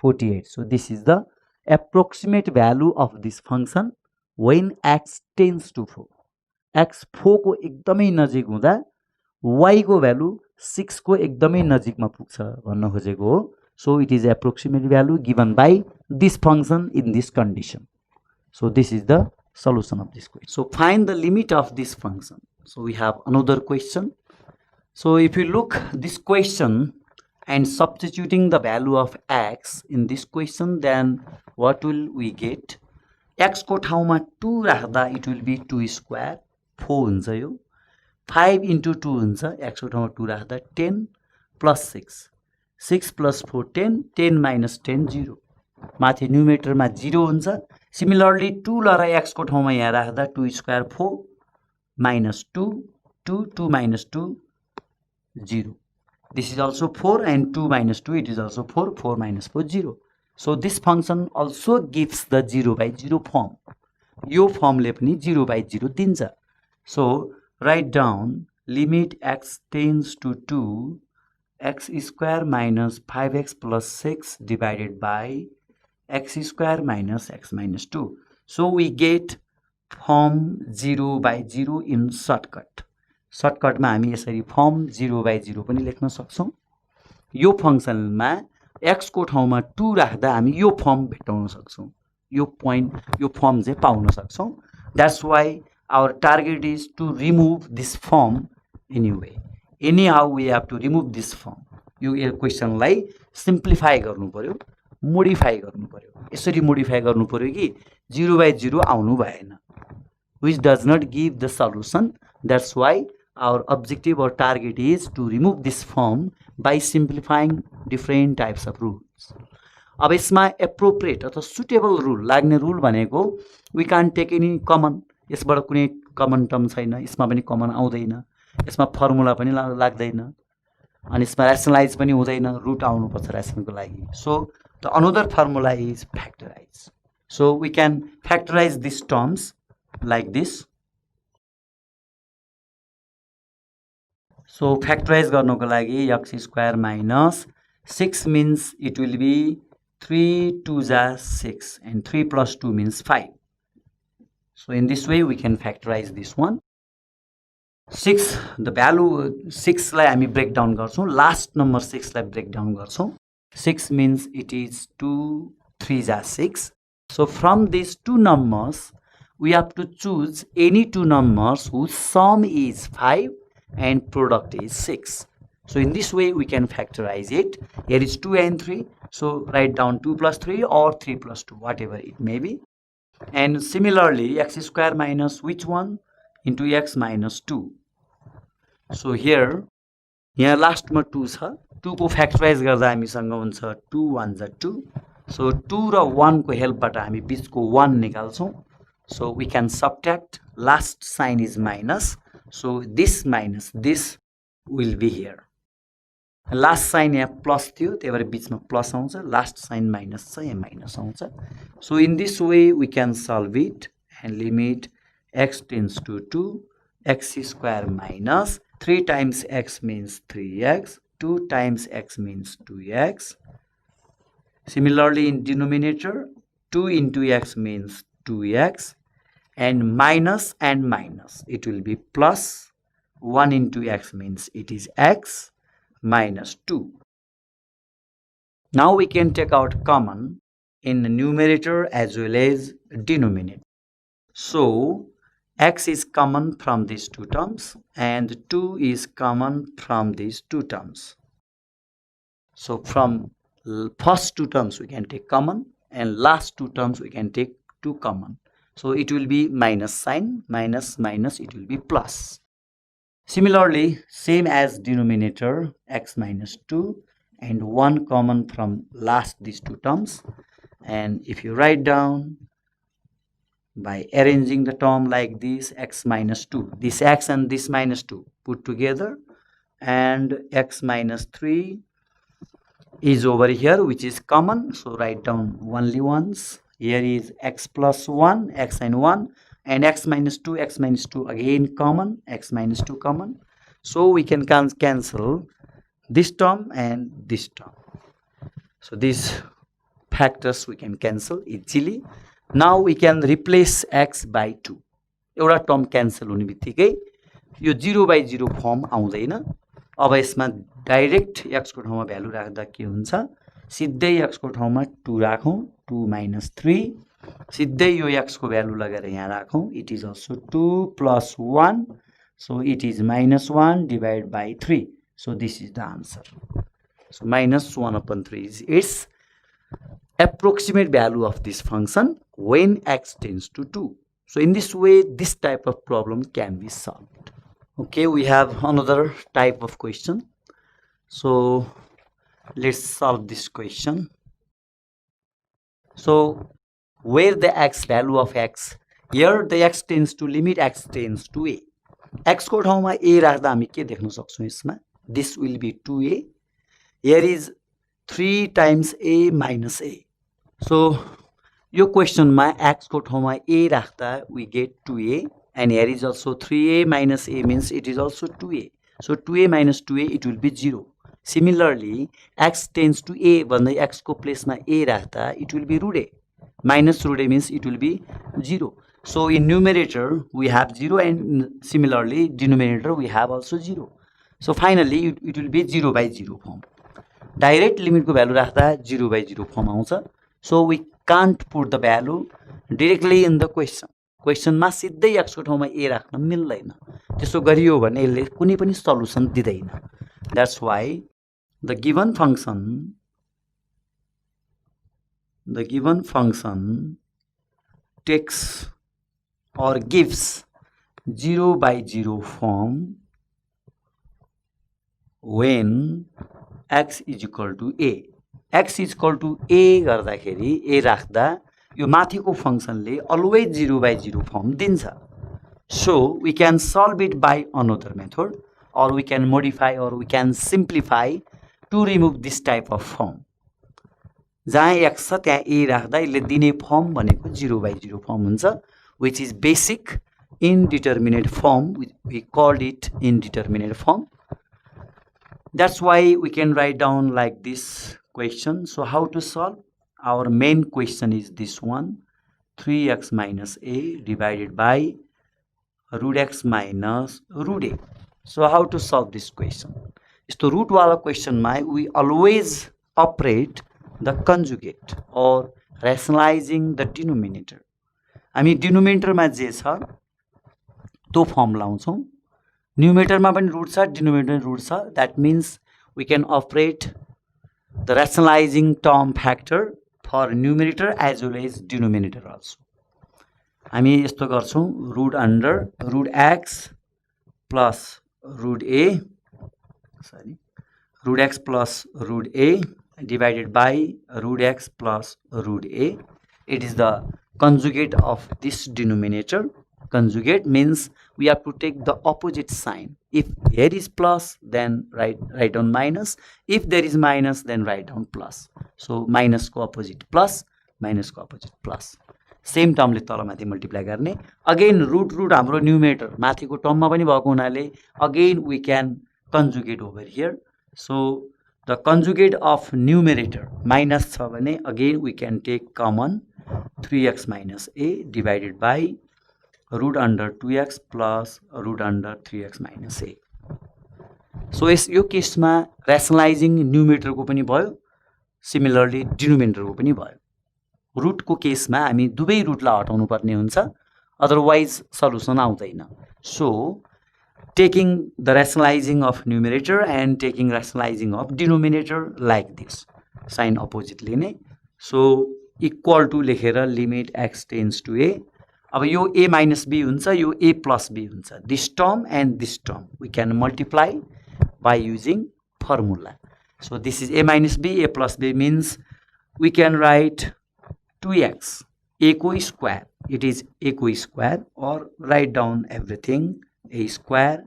48. So this is the approximate value of this function when x tends to 4. x 4 को एकदमै नजिक हुँदा y को value 6 को एकदमै नजिकमा पुग्छ भन्न खोजेको हो. So it is approximate value given by this function in this condition. So this is the solution of this question. So find the limit of this function. So we have another question. So if you look this question and substituting the value of x in this question, then what will we get? x को ठाउँमा 2 राख्दा it will be 2 square 4 हुन्छ यो. 5 into 2 हुन्छ. x को ठाउँमा 2 राख्दा 10 plus 6. 6 plus 4 10. 10 minus 10 0. माथि न्युमेटरमा 0 हुन्छ. Similarly 2 लरा x को ठाउँमा यहाँ राख्दा 2 square 4 minus 2 2 2 minus 2 0. This is also 4 and 2 minus 2 it is also 4. 4 minus 4 0. So this function also gives the 0/0 form. यो फर्मले पनि 0/0 दिन्छ. So write down limit x tends to 2 x square minus 5x plus 6 divided by x square minus x minus 2. So we get form 0/0 in shortcut. Shortcut मा हामी यसरी form 0/0 पनि लेख्न सक्छौं. यो फंक्शनमा x को ठाउँमा 2 राख्दा हामी यो फर्म भेटाउन सक्छौं. यो पोइन्ट यो फर्म चाहिँ पाउन सक्छौं. That's why our target is to remove this form anyway. Anyhow we have to remove this form. यो क्वेशनलाई सिम्प्लिफाई गर्नु पर्यो, मोडिफाई गर्नु पर्यो. यसरी मोडिफाई गर्नु पर्यो कि 0/0 आउनु भएन, which does not give the solution. That's why our objective or target is to remove this form by simplifying different types of rules. अब यसमा appropriate अथवा suitable rule लाग्ने rule भनेको we can't take any common. यसबाट कुनै common term छैन, यसमा पनि कमन आउँदैन, यसमा फर्मुला पनि लाग्दैन अनि यसमा rationalize पनि हुँदैन, रुट आउनु पर्छ rationको लागि. So the another formula is factorize. So we can factorize these terms like this. So factorize गर्नको लागि x square minus 6 means it will be 3 2s are 6 and 3 plus 2 means 5. So in this way we can factorize this one. 6 the value 6 लाई हामी break down गर्छौं, last number 6 लाई break down गर्छौं. 6 means it is 2 3s are 6. So from these two numbers we have to choose any two numbers whose sum is 5 and product is 6. So in this way we can factorize it. Here is 2 and 3. So write down 2 plus 3 or 3 plus 2, whatever it may be. And similarly x square minus which one? Into x minus 2. So here last ma 2 छ. 2 को factorize गर्दा हामीसँग हुन्छ 2 1 are 2. So 2 र 1 को help बाट हामी बीचको 1 निकाल्छौं. So we can subtract. Last sign is minus. So this minus this will be here. Last sign यहाँ plus थियो, त्यही भएर बीचमा plus आउँछ. Last sign minus छ, यहाँ minus आउँछ. So in this way we can solve it and limit x tends to 2, x square minus 3 times x means 3x, 2 times x means 2x. Similarly in denominator 2 into x means 2x and minus it will be plus. 1 into x means it is x minus 2. Now we can take out common in the numerator as well as denominator. So x is common from these two terms and 2 is common from these two terms. So from first two terms we can take common and last two terms we can take 2 common. So it will be minus sign, minus it will be plus. Similarly, same as denominator, x minus 2 and 1 common from last these two terms. And if you write down by arranging the term like this, x minus 2, this x and this minus 2 put together, and x minus 3 is over here, which is common. So write down only ones. Here is x plus 1, x and 1, and x minus 2 again common, x minus 2 common. So we can cancel this term and this term. So these factors we can cancel easily. Now we can replace x by 2. एउटा term cancel हुने बित्तिकै यो 0 by 0 form आउँदैन. अब यसमा direct x को ठाउँमा value राख्दा के हुन्छ? सिधै x को ठाउँमा 2 राखौं, 2 minus 3. सिधै यो x को भ्यालु लगेर यहाँ राखौं. It is also 2 plus 1. So it is minus 1 divided by 3. So this is the answer. So minus 1 upon 3 is its approximate value of this function when x tends to 2. So in this way, this type of problem can be solved. Okay, we have another type of question. So let's solve this question. So where the x value of x, here the x tends to limit x tends to a. x को ठाउँमा a राख्दा हामी के देख्न सक्छौं यसमा? This will be 2a. Here is 3 times a minus a. So यो question मा x को ठाउँमा a राख्दा we get 2a, and here is also 3a minus a means it is also 2a. So 2a minus 2a it will be 0. Similarly, x tends to a भन्दै x को place मा a राख्दा it will be root a. Minus root a means it will be 0. So in numerator we have 0, and similarly denominator we have also 0. So finally it will be 0 by 0 form. Direct limit को value राख्दा 0 by 0 form आउँछ. So we can't put the value directly in the question. Question मा सिधै x को ठाउँमा a राख्न मिल्दैन. त्यसो गरियो भने यसले कुनै पनि solution दिदैन. That's why the given function takes or gives 0 by 0 form when x is equal to a. X is equal to a गर्दाखेरि a राख्दा यो माथिको फंक्सनले always 0 by 0 form दिन्छ. So we can solve it by another method, or we can modify, or we can simplify to remove this type of form. जहाँ x छ त्यहाँ a राख्दा यसले दिने फर्म भनेको 0 by 0 फर्म हुन्छ, which is basic indeterminate form. We called it indeterminate form. That's why we can write down like this question. So how to solve? Our main question is this one, 3x minus a divided by root x minus root a. So how to solve this question? So root wala question we always operate the conjugate or rationalizing the denominator. हामी डिनोमिनेटरमा जे छ त्यो form लाउँछौँ, न्युमेटरमा पनि root छ, denominator root छ. That means we can operate the rationalizing term factor for numerator as well as denominator also. हामी यस्तो गर्छौँ, root under root x plus root a, sorry, root x plus root a divided by root x plus root a. It is the conjugate of this denominator. Conjugate means we have to take the opposite sign. If there is plus, then write down minus. If there is minus, then write down plus. So minus को opposite plus, minus को opposite plus. Same term ले तल माथि multiply गर्ने. Again root हाम्रो numerator माथिको term मा पनि भएको हुनाले again we can conjugate over here. So the conjugate of numerator minus छ भने again we can take common 3x minus a divided by root under 2x plus root under 3x minus a. So यो केसमा rationalizing numerator को पनि भयो, similarly denominator को पनि भयो. रुट को केसमा हामी दुवै रुटलाई हटाउनु पर्ने हुन्छ, otherwise solution आउँदैन. So taking the rationalizing of numerator and taking rationalizing of denominator like this, sign opposite लिने. So equal to लेखेर limit x tends to a. अब यो a minus b हुन्छ, यो a plus b हुन्छ. This term and this term we can multiply by using formula. So this is a minus b, a plus b means we can write 2x, a को square, it is a को square, or write down everything a square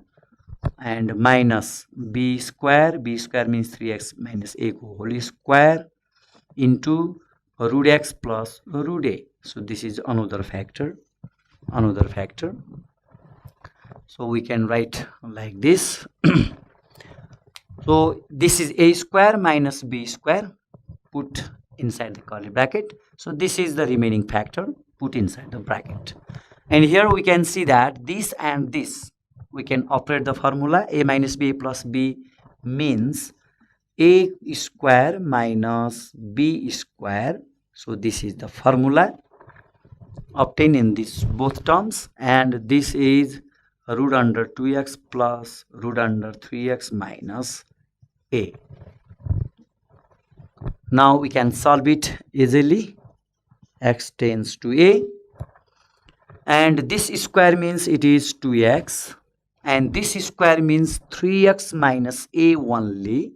and minus b square means 3x minus a को whole square into root x plus root a. So this is another factor. So we can write like this. So this is a square minus b square, put inside the curly bracket. So this is the remaining factor, put inside the bracket. And here we can see that this and this, we can operate the formula. A minus b plus b means a square minus b square. So this is the formula obtained in these both terms, and this is root under 2x plus root under 3x minus a. Now we can solve it easily. X tends to a, and this square means it is 2x, and this square means 3x minus a only.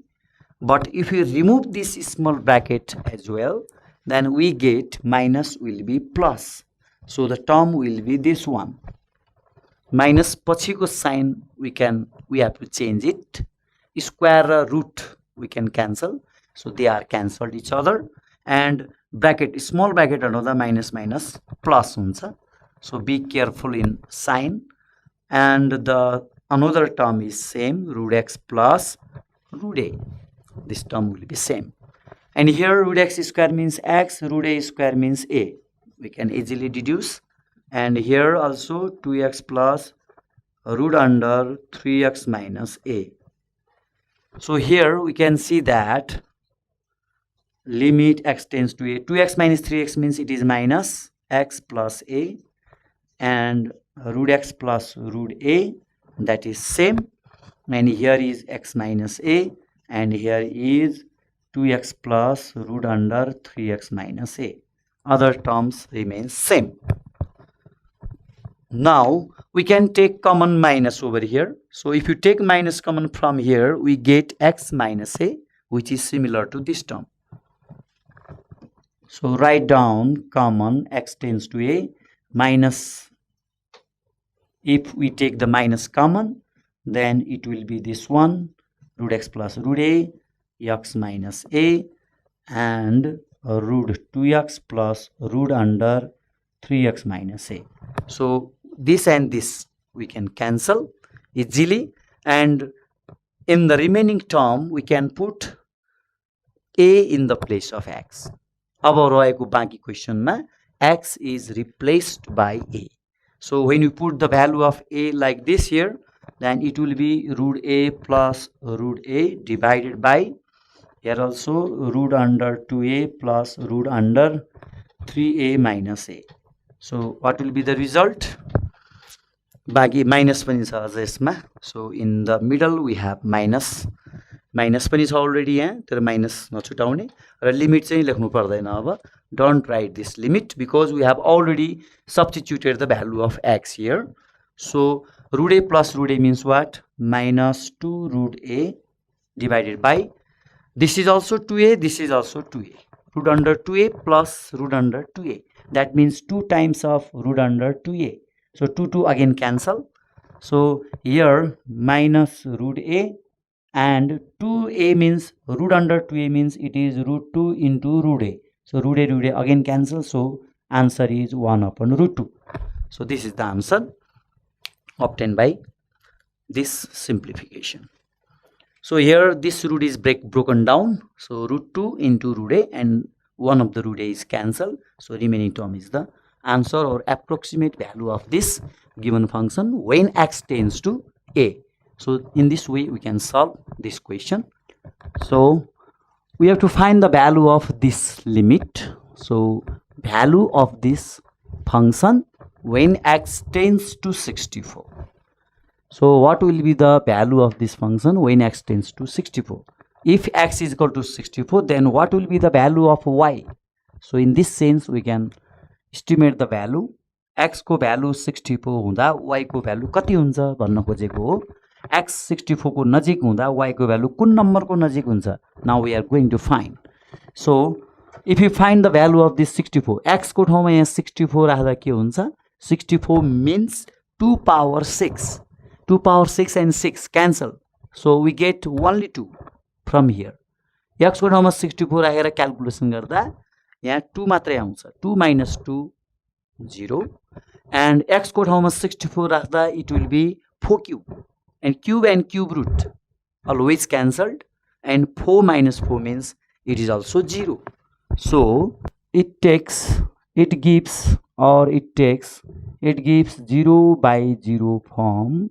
But if we remove this small bracket as well, then we get minus will be plus. So the term will be this one. Minus पछिको sign we have to change it. Square root we can cancel. So they are cancelled each other, and bracket, small bracket another minus minus plus huncha. So be careful in sign. And the another term is same, root x plus root a. This term will be same. And here root x square means x, root a square means a. We can easily deduce. And here also 2x plus root under 3x minus a. So here we can see that limit x tends to a. 2x minus 3x means it is minus x plus a, and root x plus root a, that is same. And here is x minus a, and here is 2x plus root under 3x minus a. Other terms remain same. Now we can take common minus over here. So if you take minus common from here, we get x minus a, which is similar to this term. So write down common x tends to a minus. If we take the minus common, then it will be this one, root x plus root a, x minus a, and root 2x plus root under 3x minus a. So this and this we can cancel easily, and In the remaining term, we can put a in the place of x. अब रहेको बाँकी क्वेसनमा x is replaced by a. So when you put the value of a like this here, then it will be root a plus root a divided by, here also root under 2a plus root under 3a minus a. So what will be the result? बाँकी minus पनि छ अझ यसमा. So in the middle we have minus. Minus पनि छ already यहाँ, तर minus नछुटाउने र लिमिट चाहिँ लेख्नु पर्दैन अब. Don't write this limit because we have already substituted the value of x here. So root a plus root a means what? Minus 2 root a divided by, this is also 2a, this is also 2a. Root under 2a plus root under 2a. That means 2 times of root under 2a. So 2 again cancel. So here minus root a and 2a means root under 2a means it is root 2 into root a. So root a again cancel. So answer is 1 upon root 2. So this is the answer obtained by this simplification. So here this root is broken down. So root 2 into root a and one of the root a is cancelled. So remaining term is the answer or approximate value of this given function when x tends to a. So in this way we can solve this question. So we have to find the value of this limit. So value of this function when x tends to 64. So what will be the value of this function when x tends to 64? If x is equal to 64, then what will be the value of y? So in this sense we can estimate the value. x को value 64 हुँदा y को value कति हुन्छ भन्न खोजेको हो. x 64 को नजिक हुँदा y को value कुन नम्बर को नजिक हुन्छ? Now we are going to find. So if you find the value of this 64, x को ठाउँमा यहाँ 64 राख्दा के हुन्छ? 64 means 2 power 6. 2 power 6 and 6 cancel. So we get only 2 from here. x को ठाउँमा 64 राखेर क्याल्कुलेसन गर्दा यहाँ 2 मात्रै आउँछ. 2 minus 2 0 and x को ठाउँमा 64 राख्दा it will be 4 cube and cube root always cancelled and 4 minus 4 means it is also 0. So it gives 0 by 0 form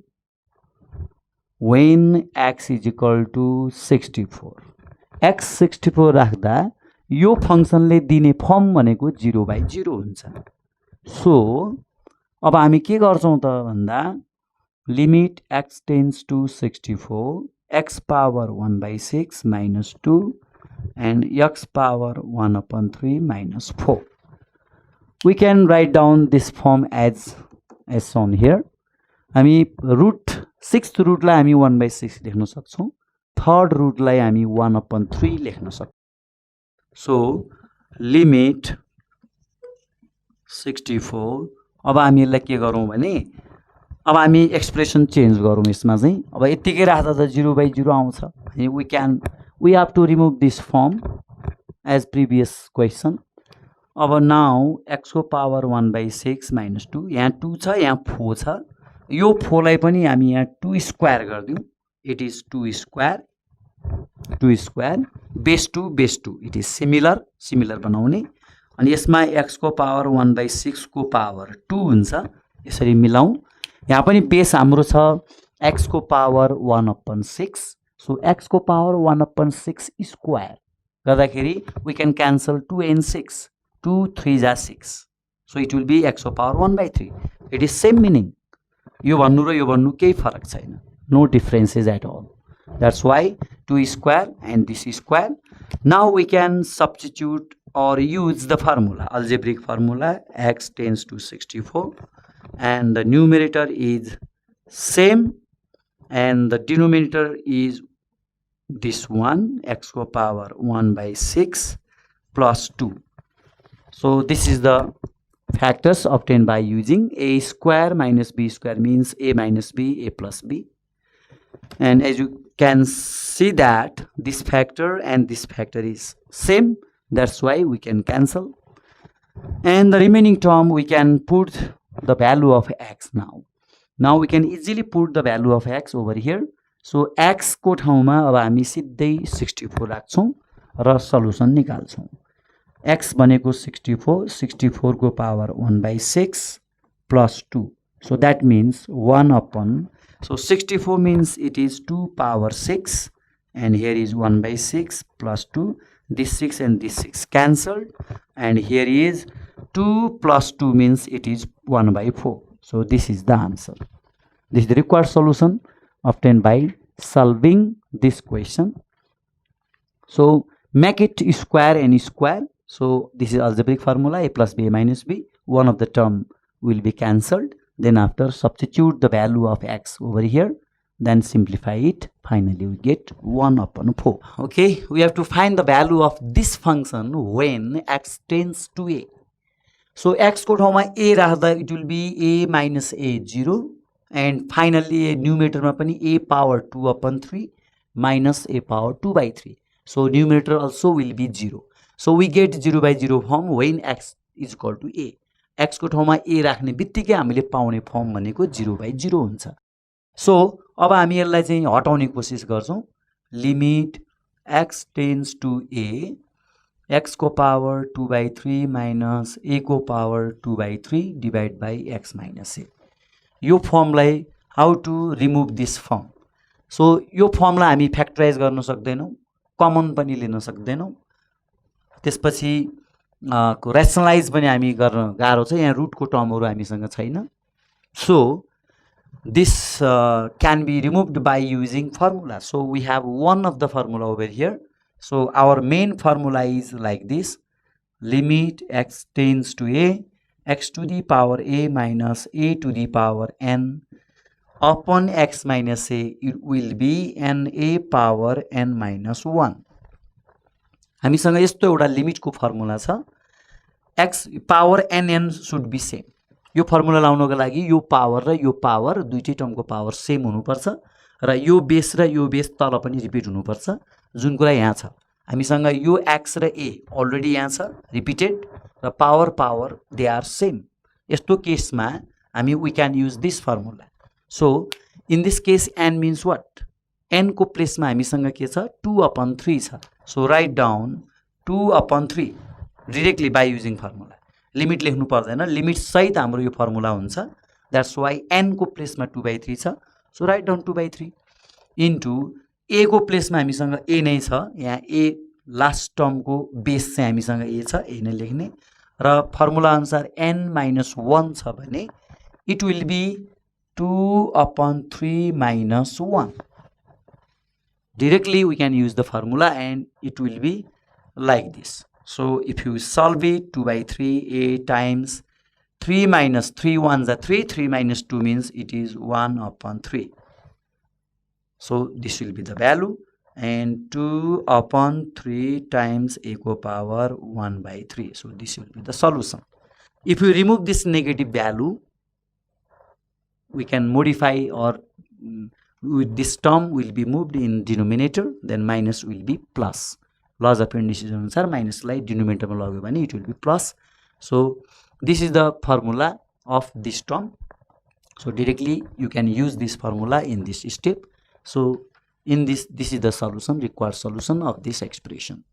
when x is equal to 64. x 64 राख्दा यो फंक्सनले दिने फर्म भनेको 0 by 0 हुन्छ. So अब हामी के गर्छौं त भन्दा limit x tends to 64 x power 1 by 6 minus 2 and x power 1 upon 3 minus 4. We can write down this form as shown here. हामी root 6th root लाई हामी 1 by 6 लेख्न सक्छौं. 3rd root लाई हामी 1 upon 3 लेख्न सक्छौं. So limit 64. अब हामी यसलाई के गरौँ भने अब हामी एक्सप्रेसन चेन्ज गरौँ यसमा चाहिँ. अब यतिकै राख्दा त 0 by 0 आउँछ. We have to remove this form as previous question. अब now x को power 1 by 6 minus 2 यहाँ 2 छ यहाँ 4 छ. यो 4 लाई पनि हामी यहाँ 2 square गर्दियौ. It is 2 square base 2 it is similar बनाउने. अनि यसमा x को पावर 1 by 6 को पावर 2 हुन्छ. यसरी मिलाउँ. यहाँ पनि बेस हाम्रो छ x को पावर 1 upon 6. So x को पावर 1 upon 6 स्क्वायर गर्दाखेरि we can cancel 2 and 6. 2 3 जा 6. So it will be x को power 1 by 3. It is same meaning. यो भन्नु र यो भन्नु केही फरक छैन. No differences at all. That's why 2 square and this is square. Now we can substitute or use the formula, algebraic formula. X tends to 64 and the numerator is same and the denominator is this one, x to the power 1 by 6 plus 2. So this is the factors obtained by using a square minus b square means a minus b, a plus b. And as you can see that this factor and this factor is same, that's why we can cancel. And the remaining term we can put the value of x now. Now we can easily put the value of x over here. So x को ठाउँमा अब हामी सिधै 64 राख्छौं र solution निकाल्छौं। x भनेको 64, 64 को power 1/6 plus 2. So that means 1 upon, so 64 means it is 2 power 6 and here is 1/6 plus 2. This 6 and this 6 cancelled and here is 2 plus 2 means it is 1/4. So this is the answer. This is the required solution obtained by solving this question. So make it square and square. So this is algebraic formula, a plus b minus b. One of the term will be cancelled. Then after substitute the value of x over here. Then simplify it. Finally we get 1 upon 4. Okay, we have to find the value of this function when x tends to a. So x को ठाउँमा a राख्दा it will be a minus a 0. And finally numerator मा पनि a power 2 upon 3 minus a power 2/3. So numerator also will be 0. So we get 0/0 form when x is equal to a. x को ठाउँमा a राख्ने बित्तिकै हामीले पाउने form भनेको 0/0 हुन्छ। सो अब हामी यसलाई चाहिँ हटाउने कोसिस गर्छौं। Limit x tends to a, x को पावर 2/3 minus a को power 2/3 divide by x minus a. यो फर्मलाई how to remove this form. So यो फर्मलाई हामी फ्याक्टराइज गर्न सक्दैनौं, कमन पनि लिन सक्दैनौं, त्यसपछि रेसनलाइज पनि हामी गर्न गाह्रो छ। यहाँ रुटको टर्महरु हामीसँग छैन। So this can be removed by using formula. So we have one of the formula over here. So our main formula is like this: limit x tends to a, x to the power a minus a to the power n upon x minus a, it will be n a power n minus 1. हामीसँग यस्तो एउटा लिमिटको formula छ। x power nn should be same. यो formula लाउनको लागि यो power दुईटै टर्मको power same हुनुपर्छ र यो बेस तल पनि रिपिट हुनुपर्छ, जुन कुरा यहाँ छ। हामीसँग यो x र a अलरेडी यहाँ छ रिपिटेड र पावर दे आर सेम। यस्तो केसमा हामी we can use this formula. So in this case n means what? n को प्लेसमा हामीसँग के छ? 2/3 छ। So write down 2/3 directly by using formula. Limit लेख्नु पर्दैन, लिमिट सहित हाम्रो यो फर्मुला हुन्छ। दैट्स व्हाई n को प्लेसमा 2/3 छ। So write down 2/3 into a को प्लेसमा हामीसँग a नै छ। यहाँ a लास्ट टर्मको बेस चाहिँ हामीसँग a छ, a नै लेख्ने र फर्मुला अनुसार n - 1 छ भने it will be 2/3 - 1. Directly we can use the formula and it will be like this. So if you solve it, 2/3 a times 3 minus 3 ones are 3, 3 minus 2 means it is 1/3. So this will be the value, and 2/3 times a ko power 1/3. So this will be the solution. If you remove this negative value, we can modify, or with this term will be moved in denominator, then minus will be plus. Laws of indices अनुसार minus लाई denominator में लग्यो भने it will be plus. So this is the formula of this term. So directly you can use this formula in this step. So in this is the solution, required solution of this expression.